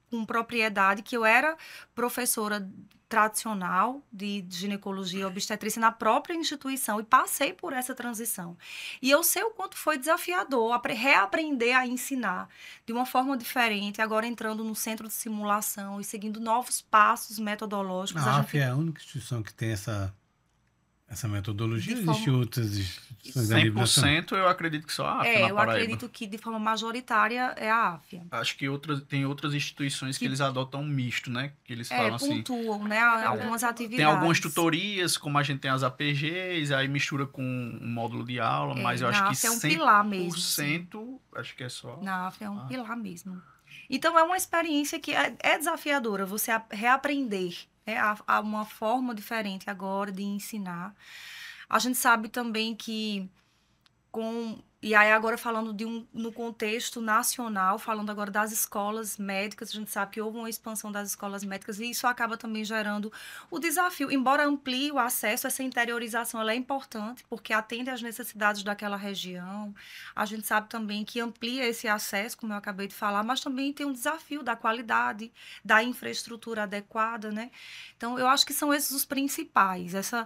com propriedade que eu era professora tradicional de ginecologia e obstetrícia na própria instituição e passei por essa transição. E eu sei o quanto foi desafiador reaprender a ensinar de uma forma diferente, agora entrando no centro de simulação e seguindo novos passos metodológicos. A AF é a única instituição que tem essa metodologia, existem outras instituições a nível nacional? 100% eu acredito que só a AF na eu Paraíba. acredito que de forma majoritária é a AF. Acho que tem outras instituições que eles adotam um misto, né? Que eles falam assim... pontuam, né? Algumas atividades. Tem algumas tutorias, como a gente tem as APGs, aí mistura com um módulo de aula, mas eu acho que 100% é um pilar mesmo, assim. Acho que é só... Na AF é um pilar mesmo. Então, é uma experiência que é desafiadora, você reaprender. Há uma forma diferente agora de ensinar. A gente sabe também que e aí agora falando no contexto nacional, falando agora das escolas médicas, a gente sabe que houve uma expansão das escolas médicas e isso acaba também gerando o desafio. Embora amplie o acesso, essa interiorização ela é importante, porque atende às necessidades daquela região. A gente sabe também que amplia esse acesso, como eu acabei de falar, mas também tem um desafio da qualidade, da infraestrutura adequada, né? Então, eu acho que são esses os principais, essa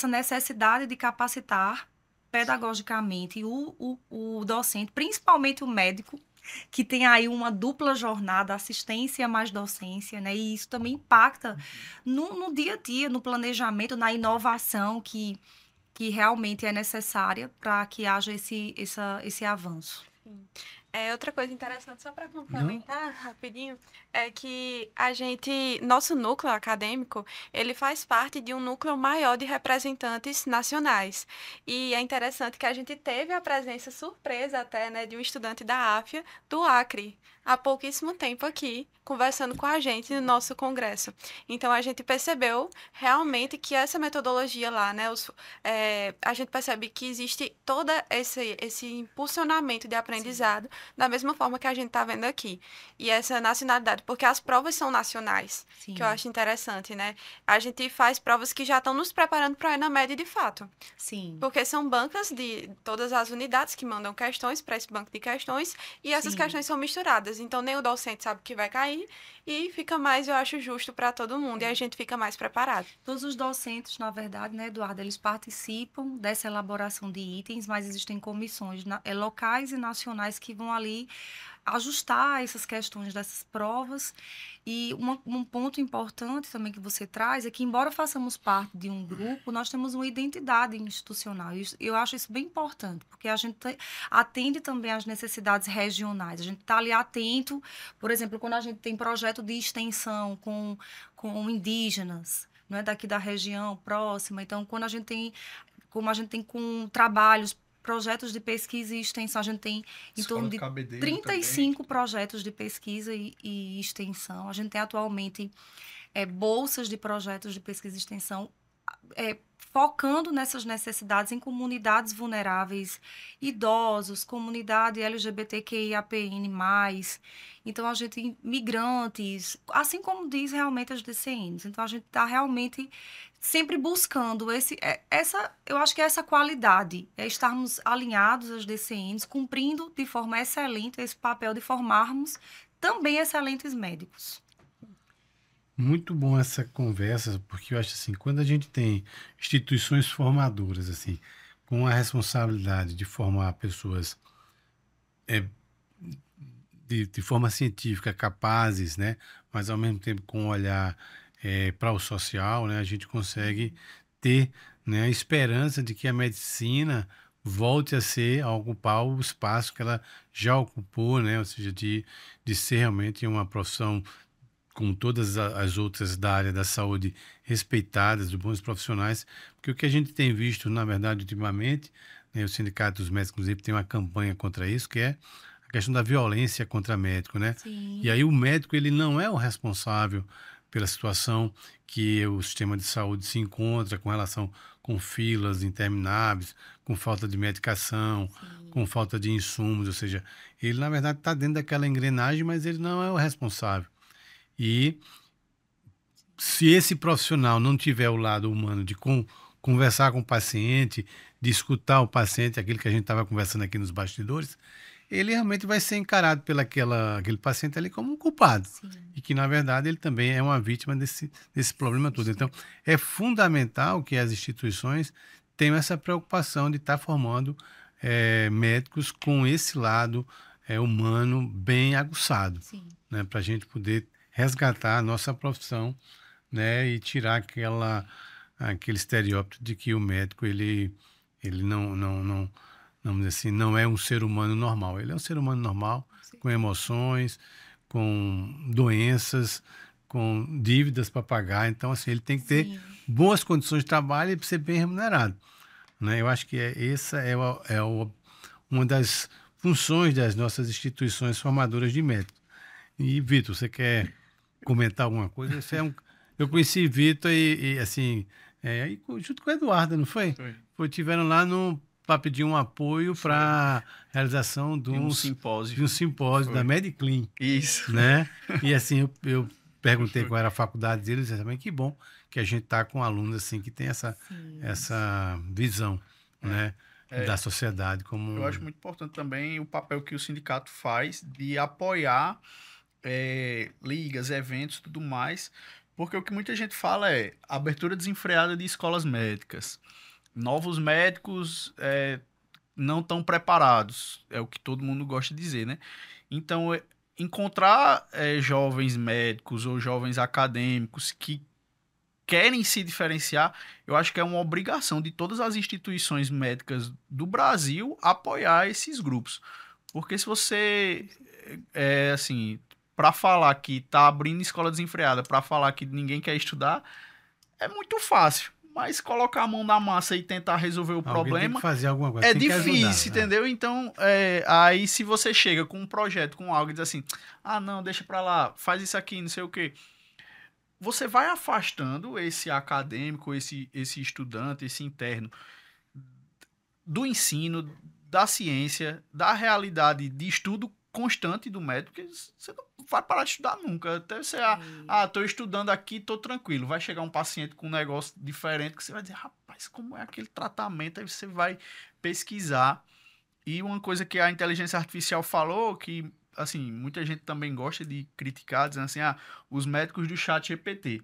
necessidade de capacitar pedagogicamente o docente, principalmente o médico, que tem aí uma dupla jornada, assistência mais docência, né? E isso também impacta no dia a dia, no planejamento, na inovação que realmente é necessária para que haja esse avanço. Outra coisa interessante, só para complementar rapidinho, é que nosso núcleo acadêmico, ele faz parte de um núcleo maior de representantes nacionais. E é interessante que a gente teve a presença surpresa até, né, de um estudante da AFIA, do Acre, há pouquíssimo tempo aqui, conversando com a gente no nosso congresso. Então, a gente percebeu realmente que essa metodologia lá, né, a gente percebe que existe todo esse impulsionamento de aprendizado, da mesma forma que a gente está vendo aqui. E essa nacionalidade, porque as provas são nacionais, Sim. que eu acho interessante, né? A gente faz provas que já estão nos preparando para a ENAMED de fato. Sim. Porque são bancas de todas as unidades que mandam questões para esse banco de questões e essas questões são misturadas. Então, nem o docente sabe o que vai cair e fica mais, eu acho, justo para todo mundo e a gente fica mais preparado. Todos os docentes, na verdade, né, Eduardo, eles participam dessa elaboração de itens, mas existem comissões locais e nacionais que vão ali ajustar essas questões dessas provas. E um ponto importante também que você traz é que, embora façamos parte de um grupo, nós temos uma identidade institucional. E eu acho isso bem importante, porque a gente atende também às necessidades regionais. A gente está ali atento, por exemplo, quando a gente tem projeto de extensão com indígenas, não é, daqui da região próxima. Então, quando a gente tem, como a gente tem com trabalhos, projetos de pesquisa e extensão, a gente tem em torno de 35 também. Projetos de pesquisa e extensão. A gente tem atualmente bolsas de projetos de pesquisa e extensão focando nessas necessidades em comunidades vulneráveis, idosos, comunidade LGBTQIAPN+. Então, a gente tem migrantes, assim como diz realmente as DCNs. Então, a gente está realmente sempre buscando eu acho que essa qualidade, estarmos alinhados às DCNs, cumprindo de forma excelente esse papel de formarmos também excelentes médicos. Muito bom essa conversa, porque eu acho assim, quando a gente tem instituições formadoras, assim, com a responsabilidade de formar pessoas de forma científica capazes, né, mas ao mesmo tempo com um olhar para o social, né, a gente consegue ter, né, a esperança de que a medicina volte a ocupar o espaço que ela já ocupou, né, ou seja, de ser realmente uma profissão com todas as outras da área da saúde respeitadas, de bons profissionais, porque o que a gente tem visto, na verdade, ultimamente, né, o Sindicato dos Médicos, inclusive, tem uma campanha contra isso, que é a questão da violência contra médico, né? Sim. E aí o médico, ele não é o responsável pela situação que o sistema de saúde se encontra com relação com filas intermináveis, com falta de medicação, com falta de insumos, ou seja, ele, na verdade, está dentro daquela engrenagem, mas ele não é o responsável. E se esse profissional não tiver o lado humano de conversar com o paciente, de escutar o paciente, aquilo que a gente estava conversando aqui nos bastidores, ele realmente vai ser encarado aquele paciente ali como um culpado. Sim. E que, na verdade, ele também é uma vítima desse problema todo. Então, é fundamental que as instituições tenham essa preocupação de estar formando médicos com esse lado humano bem aguçado, Sim. né, para a gente poder resgatar a nossa profissão, né, e tirar aquele estereótipo de que o médico ele não, vamos dizer assim, não é um ser humano normal. Ele é um ser humano normal, com emoções, com doenças, com dívidas para pagar. Então, assim, ele tem que ter boas condições de trabalho e ser bem remunerado, né? Eu acho que essa uma das funções das nossas instituições formadoras de médicos. E, Vitor, você quer comentar alguma coisa? Eu conheci Vitor e assim, junto com o Eduardo, não foi? Tiveram lá para pedir um apoio para a realização de um simpósio da Mediclean. Isso. Né? E assim, eu perguntei qual era a faculdade deles, e também que bom que a gente está com alunos assim que tem essa visão, né, da sociedade. Eu acho muito importante também o papel que o sindicato faz de apoiar ligas, eventos e tudo mais, porque o que muita gente fala é abertura desenfreada de escolas médicas. Novos médicos não estão preparados, é o que todo mundo gosta de dizer, né? Então, encontrar jovens médicos ou jovens acadêmicos que querem se diferenciar, eu acho que é uma obrigação de todas as instituições médicas do Brasil apoiar esses grupos. Porque se você, assim, para falar que está abrindo escola desenfreada, para falar que ninguém quer estudar, é muito fácil. Mas colocar a mão na massa e tentar resolver o problema tem que fazer alguma coisa, é tem que difícil, ajudar, entendeu? Então, aí se você chega com um projeto, com algo e diz assim, não, deixa pra lá, faz isso aqui, não sei o quê. Você vai afastando esse acadêmico, esse estudante, esse interno do ensino, da ciência, da realidade de estudo constante do médico, porque você não vai parar de estudar nunca. Até você, tô estudando aqui, tô tranquilo. Vai chegar um paciente com um negócio diferente que você vai dizer, rapaz, como é aquele tratamento? Aí você vai pesquisar. E uma coisa que a inteligência artificial falou, que, assim, muita gente também gosta de criticar, dizendo assim, os médicos do chat GPT.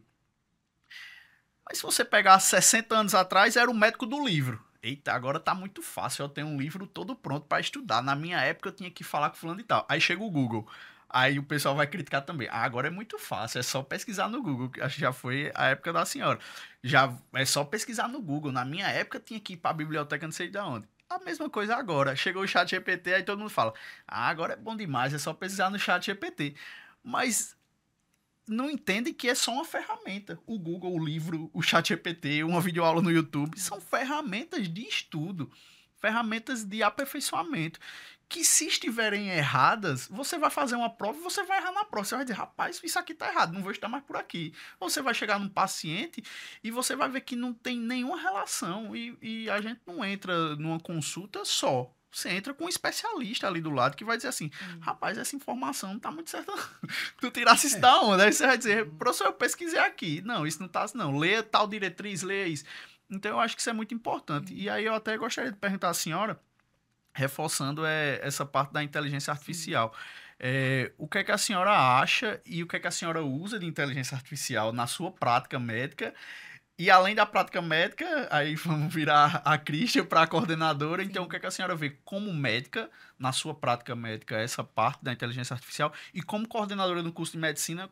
Mas se você pegar 60 anos atrás, era o médico do livro. Eita, agora tá muito fácil, eu tenho um livro todo pronto para estudar. Na minha época eu tinha que falar com fulano e tal. Aí chega o Google. Aí o pessoal vai criticar também. Agora é muito fácil, é só pesquisar no Google. Acho que já foi a época da senhora. Já é só pesquisar no Google. Na minha época tinha que ir para a biblioteca não sei de onde. A mesma coisa agora. Chegou o chat GPT, aí todo mundo fala, agora é bom demais, é só pesquisar no chat GPT. Mas não entende que é só uma ferramenta. O Google, o livro, o ChatGPT, uma videoaula no YouTube, são ferramentas de estudo, ferramentas de aperfeiçoamento, que se estiverem erradas, você vai fazer uma prova e você vai errar na prova. Você vai dizer, rapaz, isso aqui tá errado, não vou estudar mais por aqui. Ou você vai chegar num paciente e você vai ver que não tem nenhuma relação e a gente não entra numa consulta só. Você entra com um especialista ali do lado que vai dizer assim, rapaz, essa informação não tá muito certa. Tu tirasse isso da onde? Aí você vai dizer, professor, eu pesquisei aqui. Não, isso não tá assim, não. Leia tal diretriz, leia isso. Então, eu acho que isso é muito importante. E aí, eu até gostaria de perguntar à senhora, reforçando essa parte da inteligência artificial. O que é que a senhora acha e o que é que a senhora usa de inteligência artificial na sua prática médica? E além da prática médica, aí vamos virar a Christian para a coordenadora. Então, o que é que a senhora vê como médica, na sua prática médica, essa parte da inteligência artificial? E como coordenadora do curso de medicina,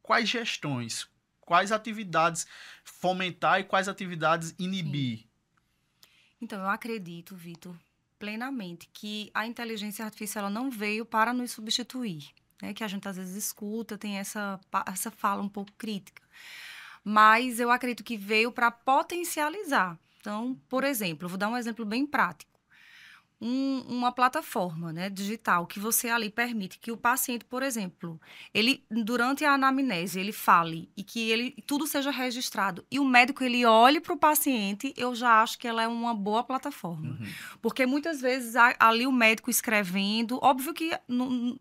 quais gestões, quais atividades fomentar e quais atividades inibir? Sim. Então, eu acredito, Vitor, plenamente, que a inteligência artificial ela não veio para nos substituir, né? Que a gente às vezes escuta, tem essa fala um pouco crítica. Mas eu acredito que veio para potencializar. Então, por exemplo, eu vou dar um exemplo bem prático. Uma plataforma, né, digital que você ali permite que o paciente, por exemplo, ele durante a anamnese ele fale e que ele tudo seja registrado e o médico ele olhe para o paciente, eu já acho que ela é uma boa plataforma, porque muitas vezes ali o médico escrevendo, óbvio que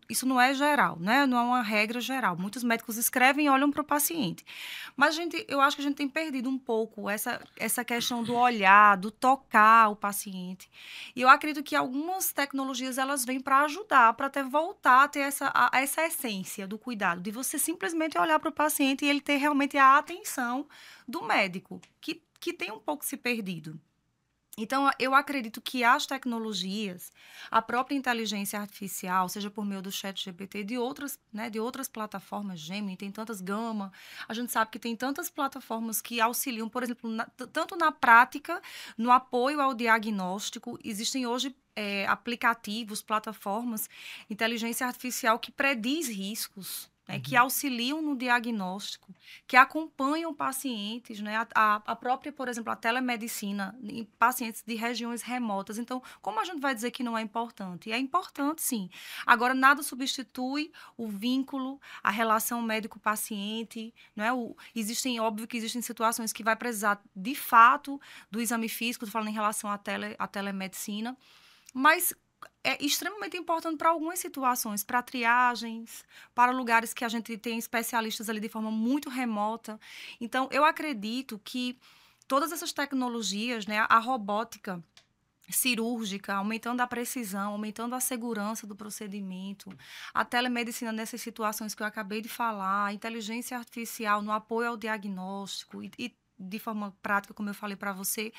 isso não é geral, né, não é uma regra geral. Muitos médicos escrevem e olham para o paciente, mas eu acho que a gente tem perdido um pouco essa questão do olhar, do tocar o paciente. E eu acredito que algumas tecnologias elas vêm para ajudar, para até voltar a ter essa essência do cuidado, de você simplesmente olhar para o paciente e ele ter realmente a atenção do médico, que tem um pouco se perdido. Então, eu acredito que as tecnologias, a própria inteligência artificial, seja por meio do ChatGPT, de outras plataformas, Gemini, tem tantas Gama, a gente sabe que tem tantas plataformas que auxiliam, por exemplo, tanto na prática, no apoio ao diagnóstico, existem hoje aplicativos, plataformas, inteligência artificial que prediz riscos, que auxiliam no diagnóstico, que acompanham pacientes, né? A própria, por exemplo, a telemedicina em pacientes de regiões remotas. Então, como a gente vai dizer que não é importante? É importante, sim. Agora, nada substitui o vínculo, a relação médico-paciente, não é? Óbvio que existem situações que vai precisar, de fato, do exame físico, estou falando em relação à telemedicina, mas é extremamente importante para algumas situações, para triagens, para lugares que a gente tem especialistas ali de forma muito remota. Então, eu acredito que todas essas tecnologias, né, a robótica cirúrgica, aumentando a precisão, aumentando a segurança do procedimento, a telemedicina nessas situações que eu acabei de falar, a inteligência artificial no apoio ao diagnóstico e de forma prática, como eu falei para você,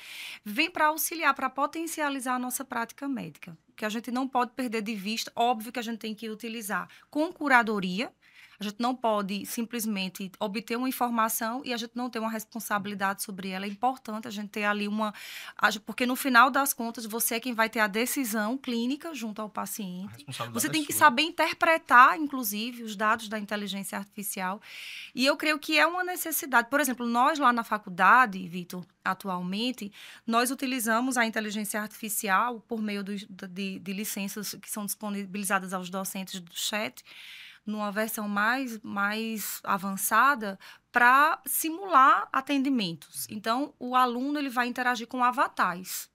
vem para auxiliar, para potencializar a nossa prática médica, que a gente não pode perder de vista. Óbvio que a gente tem que utilizar com curadoria. A gente não pode simplesmente obter uma informação e a gente não ter uma responsabilidade sobre ela. É importante a gente ter ali porque no final das contas, você é quem vai ter a decisão clínica junto ao paciente. Você tem que saber interpretar, inclusive, os dados da inteligência artificial. E eu creio que é uma necessidade. Por exemplo, nós lá na faculdade, Vitor, atualmente, nós utilizamos a inteligência artificial por meio de licenças que são disponibilizadas aos docentes do chat, numa versão mais avançada, para simular atendimentos. Então, o aluno ele vai interagir com avatares.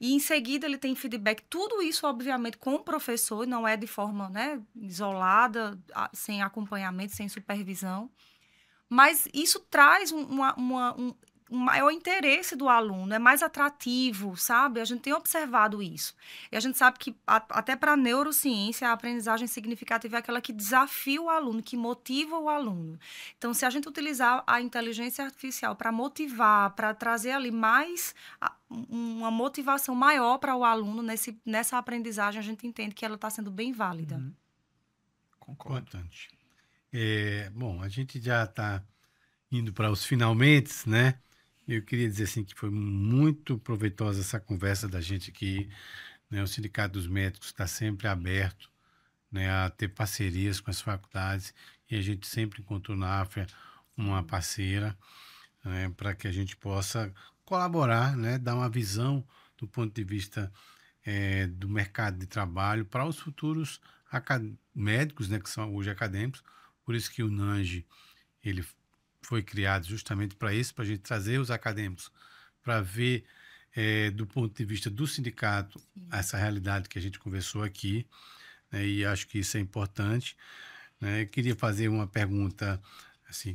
E, em seguida, ele tem feedback. Tudo isso, obviamente, com o professor, não é de forma, né, isolada, sem acompanhamento, sem supervisão. Mas isso traz um maior interesse do aluno, é mais atrativo, sabe? A gente tem observado isso. E a gente sabe que, até para a neurociência, a aprendizagem significativa é aquela que desafia o aluno, que motiva o aluno. Então, se a gente utilizar a inteligência artificial para motivar, para trazer ali uma motivação maior para o aluno nessa aprendizagem, a gente entende que ela está sendo bem válida. Concordo. Importante. Bom, a gente já está indo para os finalmente, né? Eu queria dizer assim que foi muito proveitosa essa conversa da gente aqui, né? O Sindicato dos Médicos está sempre aberto, né, a ter parcerias com as faculdades e a gente sempre encontrou na AFEA uma parceira, né, para que a gente possa colaborar, né, dar uma visão do ponto de vista do mercado de trabalho para os futuros médicos, né, que são hoje acadêmicos. Por isso que o NANGE ele foi criado justamente para isso, para a gente trazer os acadêmicos para ver do ponto de vista do sindicato essa realidade que a gente conversou aqui, né, e acho que isso é importante, né. Eu queria fazer uma pergunta assim,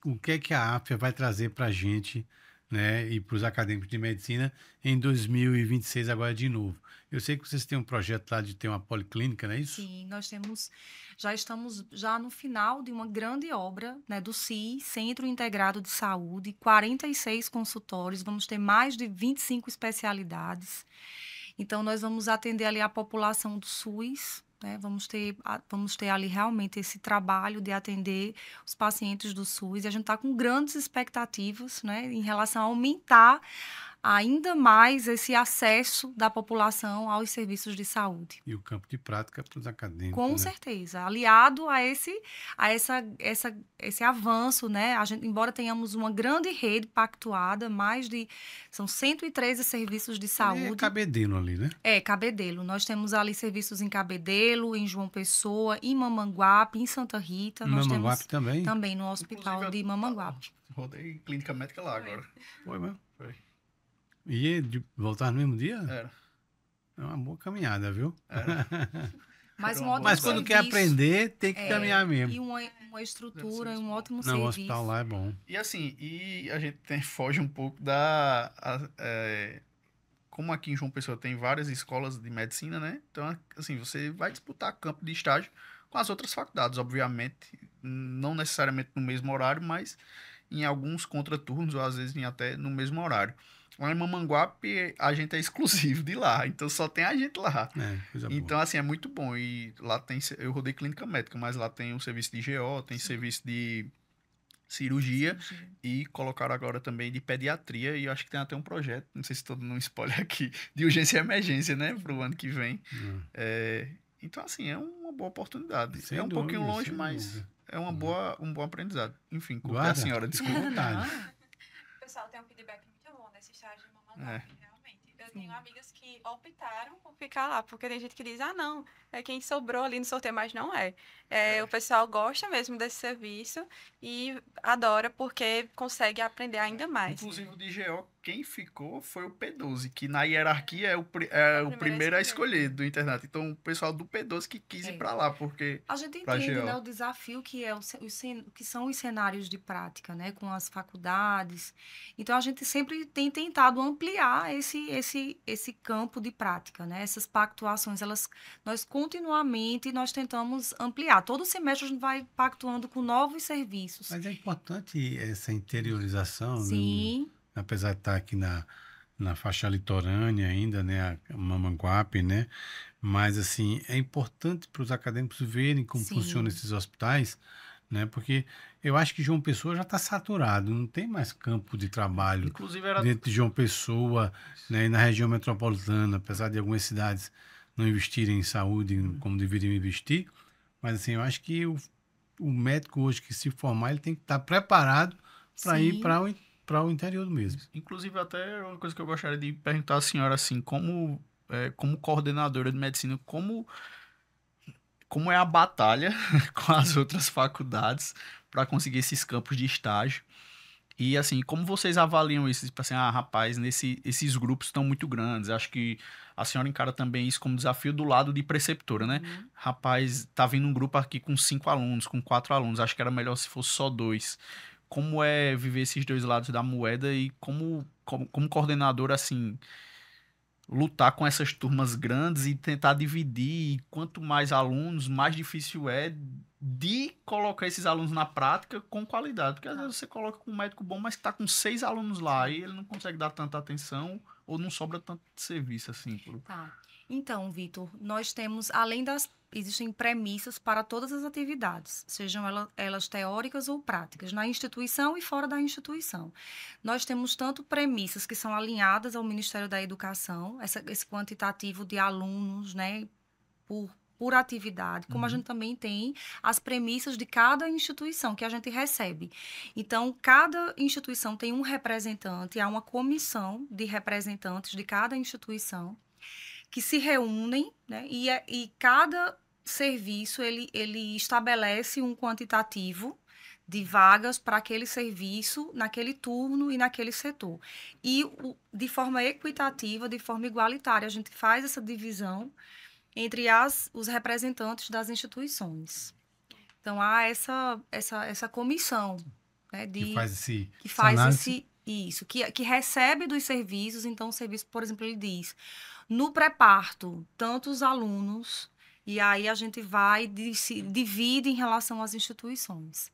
o que é que a AFEA vai trazer para a gente, né, e para os acadêmicos de medicina em 2026 agora de novo? Eu sei que vocês têm um projeto lá de ter uma policlínica, não é isso? Sim, já estamos no final de uma grande obra, né, do CI, Centro Integrado de Saúde, 46 consultórios, vamos ter mais de 25 especialidades. Então, nós vamos atender ali a população do SUS, né? Vamos ter ali realmente esse trabalho de atender os pacientes do SUS. E a gente está com grandes expectativas, né, em relação a aumentar ainda mais esse acesso da população aos serviços de saúde. E o campo de prática para os acadêmicos, Com né? certeza, aliado a esse avanço, né? Embora tenhamos uma grande rede pactuada, são 113 serviços de Ali saúde. é Cabedelo ali, né? É, Cabedelo. Nós temos ali serviços em Cabedelo, em João Pessoa, em Mamanguape, em Santa Rita. Nós Mamanguape temos também? também no hospital de Mamanguape. Rodei clínica médica lá agora. Foi mesmo? Foi. E de voltar no mesmo dia? Era. É uma boa caminhada, viu? Mas, Mas quando quer aprender, tem que caminhar mesmo. E uma estrutura, um ótimo Não, serviço. o hospital lá é bom. E assim, a gente foge um pouco como aqui em João Pessoa tem várias escolas de medicina, né? Então, assim, você vai disputar campo de estágio com as outras faculdades, obviamente, não necessariamente no mesmo horário, mas em alguns contraturnos, ou às vezes até no mesmo horário. Lá em Mamanguape, a gente é exclusivo de lá, então só tem a gente lá. Coisa Então, boa. assim, é muito bom. E lá eu rodei clínica médica, mas lá tem um serviço de GO, tem serviço de cirurgia e colocaram agora também de pediatria. E eu acho que tem até um projeto, não sei se estou dando um spoiler aqui, de urgência e emergência, né, para o ano que vem. Então, assim, é uma boa oportunidade. Sem é um pouquinho dúvida, longe, sem mas dúvida. é um bom aprendizado. Enfim, culpa Guarda. a senhora, desculpa. O pessoal tem um feedback muito bom nesse estágio de Mamanguape, realmente. Eu tenho amigas que optaram por ficar lá, porque tem gente que diz, não, é quem sobrou ali no sorteio, mas não é. O pessoal gosta mesmo desse serviço e adora porque consegue aprender ainda mais. Inclusive, o de GO, quem ficou foi o P12, que na hierarquia é o primeiro a escolher do internato. Então, o pessoal do P12 que quis ir para lá, porque... A gente entende, né, o desafio que que são os cenários de prática, né, com as faculdades. Então, a gente sempre tem tentado ampliar esse campo de prática, né? Essas pactuações, nós continuamente tentamos ampliar. Todo semestre a gente vai pactuando com novos serviços. Mas é importante essa interiorização, Sim. Né? Apesar de estar aqui na faixa litorânea ainda, né, a Mamanguape, né? Mas, assim, é importante para os acadêmicos verem como funcionam esses hospitais, né? Porque eu acho que João Pessoa já está saturado, não tem mais campo de trabalho. Inclusive era... dentro de João Pessoa, né, e na região metropolitana, apesar de algumas cidades não investirem em saúde como deveriam investir. Mas, assim, eu acho que o médico hoje que se formar, ele tem que estar preparado para ir para o interior mesmo. Inclusive, até uma coisa que eu gostaria de perguntar à senhora, assim, como coordenadora de medicina, como é a batalha com as outras faculdades para conseguir esses campos de estágio? E, assim, como vocês avaliam isso? Tipo assim, rapaz, esses grupos estão muito grandes. Acho que a senhora encara também isso como desafio do lado de preceptora, né? Rapaz, tá vindo um grupo aqui com 5 alunos, com 4 alunos. Acho que era melhor se fosse só 2. Como é viver esses dois lados da moeda e como coordenador, assim, lutar com essas turmas grandes e tentar dividir? E quanto mais alunos, mais difícil é de colocar esses alunos na prática com qualidade. Porque às vezes você coloca com um médico bom, mas que está com 6 alunos lá e ele não consegue dar tanta atenção ou não sobra tanto serviço assim. Então, Vitor, nós temos, existem premissas para todas as atividades, sejam elas teóricas ou práticas, na instituição e fora da instituição. Nós temos tanto premissas que são alinhadas ao Ministério da Educação, esse quantitativo de alunos, né, por atividade, como a gente também tem as premissas de cada instituição que a gente recebe. Então, cada instituição tem um representante, há uma comissão de representantes de cada instituição que se reúnem, né, e cada serviço ele estabelece um quantitativo de vagas para aquele serviço, naquele turno e naquele setor. E de forma equitativa, de forma igualitária, a gente faz essa divisão entre os representantes das instituições. Então, há essa comissão, né, que recebe dos serviços. Então, o serviço, por exemplo, ele diz, no pré-parto, tantos alunos, e aí a gente vai se divide em relação às instituições.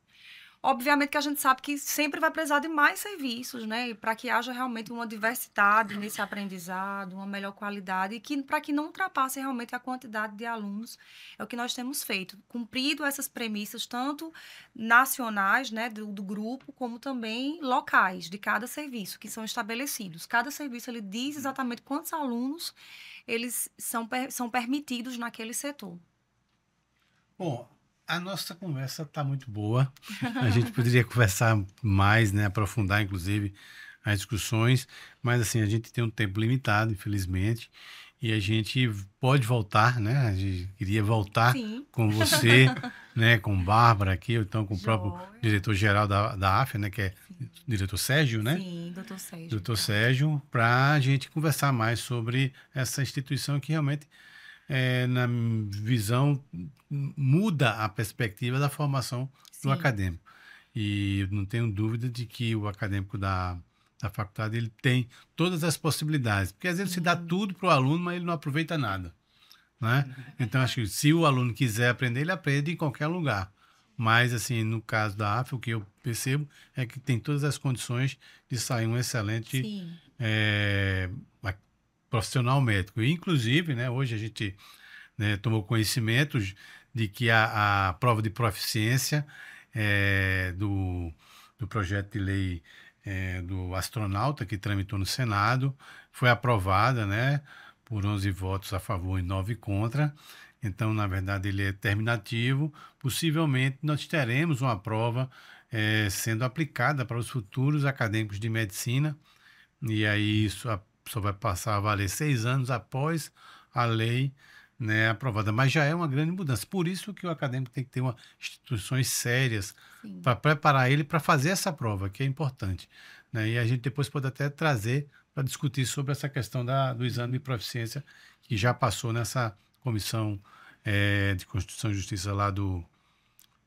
Obviamente que a gente sabe que sempre vai precisar de mais serviços, né? E para que haja realmente uma diversidade nesse aprendizado, uma melhor qualidade, e que para que não ultrapasse realmente a quantidade de alunos, é o que nós temos feito. Cumprido essas premissas, tanto nacionais, né, do grupo, como também locais, de cada serviço, que são estabelecidos. Cada serviço, ele diz exatamente quantos alunos eles são permitidos naquele setor. Bom, a nossa conversa está muito boa. A gente poderia conversar mais, né, aprofundar, inclusive, as discussões, mas assim, a gente tem um tempo limitado, infelizmente, e a gente pode voltar, né? A gente queria voltar Sim. com você, né, com Bárbara aqui, ou então com o próprio Joia. diretor-geral da AFIA, né, que é o diretor Sérgio, né? Sim, doutor Sérgio. Doutor Sérgio, para a gente conversar mais sobre essa instituição que realmente, na visão, muda a perspectiva da formação do Sim. acadêmico. E eu não tenho dúvida de que o acadêmico da faculdade ele tem todas as possibilidades. Porque às vezes se dá tudo para o aluno, mas ele não aproveita nada. Né? Então, acho que se o aluno quiser aprender, ele aprende em qualquer lugar. Mas, assim, no caso da AFIA, o que eu percebo é que tem todas as condições de sair um excelente Sim. profissional médico. E, inclusive, né, hoje a gente, né, tomou conhecimento de que a prova de proficiência do projeto de lei do astronauta, que tramitou no Senado, foi aprovada, né, por 11 votos a favor e 9 contra. Então, na verdade, ele é terminativo. Possivelmente, nós teremos uma prova sendo aplicada para os futuros acadêmicos de medicina. E aí isso só vai passar a valer 6 anos após a lei, né, aprovada. Mas já é uma grande mudança. Por isso que o acadêmico tem que ter instituições sérias para preparar ele para fazer essa prova, que é importante. Né? E a gente depois pode até trazer para discutir sobre essa questão do exame de proficiência, que já passou nessa comissão de Constituição e Justiça lá do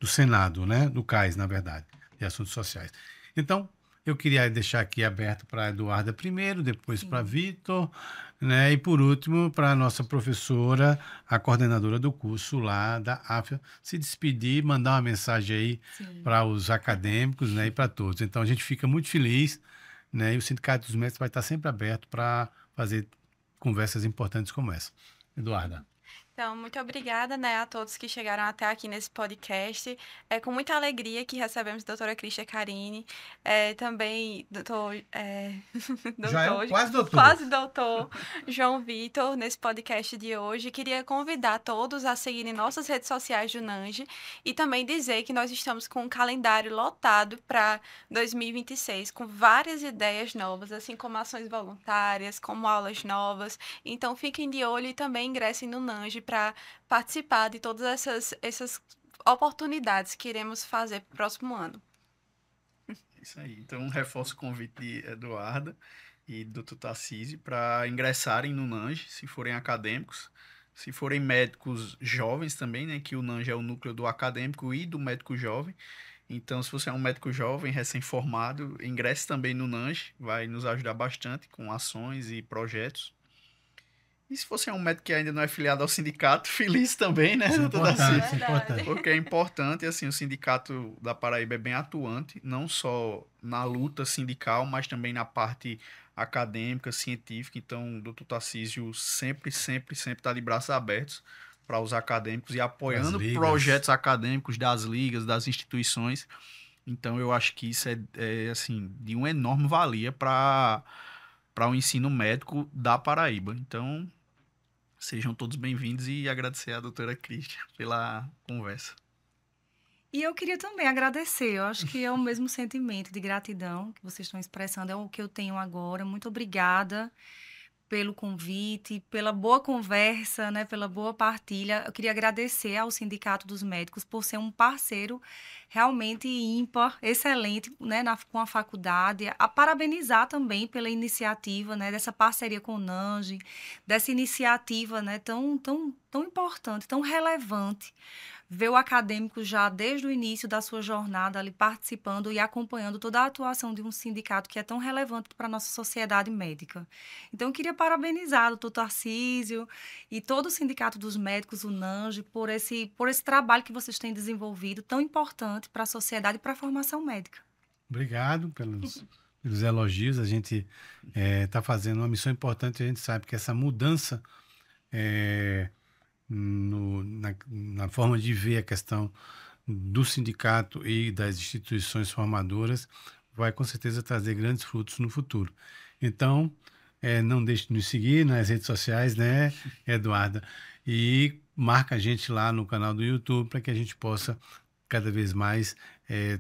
Senado, né? Do CAIS, na verdade, de Assuntos Sociais. Então, eu queria deixar aqui aberto para a Eduarda primeiro, depois para Vitor, né? E por último, para a nossa professora, a coordenadora do curso lá da AFIA, se despedir, mandar uma mensagem aí para os acadêmicos, né? E para todos. Então, a gente fica muito feliz, né? E o Sindicato dos Médicos vai estar sempre aberto para fazer conversas importantes como essa. Eduarda. Então, muito obrigada, né, a todos que chegaram até aqui nesse podcast. É com muita alegria que recebemos a doutora Cristia Carini, também doutor, Já é quase doutor. Quase doutor João Vitor, nesse podcast de hoje. Queria convidar todos a seguirem nossas redes sociais do NANGE e também dizer que nós estamos com um calendário lotado para 2026, com várias ideias novas, assim como ações voluntárias, como aulas novas. Então, fiquem de olho e também ingressem no NANGE para participar de todas essas oportunidades que iremos fazer para o próximo ano. Isso aí. Então, reforço o convite de Eduarda e do Dr. Tarcísio para ingressarem no NANGE, se forem acadêmicos, se forem médicos jovens também, né, que o NANGE é o núcleo do acadêmico e do médico jovem. Então, se você é um médico jovem, recém-formado, ingresse também no NANGE, vai nos ajudar bastante com ações e projetos. E se você é um médico que ainda não é filiado ao sindicato, feliz também, né, doutor Darcy? Isso é importante. Porque é importante, assim, o Sindicato da Paraíba é bem atuante, não só na luta sindical, mas também na parte acadêmica, científica. Então, o doutor Tarcísio sempre está de braços abertos para os acadêmicos e apoiando projetos acadêmicos das ligas, das instituições. Então, eu acho que isso é assim, de uma enorme valia para o ensino médico da Paraíba. Então, sejam todos bem-vindos e agradecer à doutora Cristia pela conversa. E eu queria também agradecer, eu acho que é o mesmo sentimento de gratidão que vocês estão expressando, é o que eu tenho agora. Muito obrigada pelo convite, pela boa conversa, né, pela boa partilha. Eu queria agradecer ao Sindicato dos Médicos por ser um parceiro realmente ímpar, excelente, né, com a faculdade. A parabenizar também pela iniciativa, né, dessa parceria com o NANGE, dessa iniciativa, né, tão importante, tão relevante ver o acadêmico já desde o início da sua jornada ali participando e acompanhando toda a atuação de um sindicato que é tão relevante para a nossa sociedade médica. Então, eu queria parabenizar o doutor Tarcísio e todo o Sindicato dos Médicos, o NANGE, por esse trabalho que vocês têm desenvolvido, tão importante para a sociedade e para a formação médica. Obrigado pelos elogios. A gente está fazendo uma missão importante. A gente sabe que essa mudança na forma de ver a questão do sindicato e das instituições formadoras vai com certeza trazer grandes frutos no futuro. Então, não deixe de nos seguir nas redes sociais, né, Eduarda? E marca a gente lá no canal do YouTube para que a gente possa cada vez mais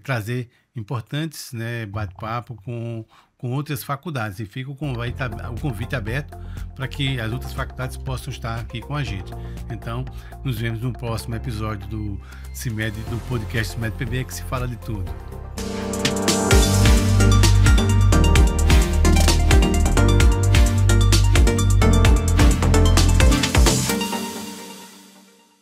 trazer importantes, né, bate-papo com outras faculdades. E fica o convite aberto para que as outras faculdades possam estar aqui com a gente. Então, nos vemos no próximo episódio do CIMED, do podcast CIMED PB, que se fala de tudo.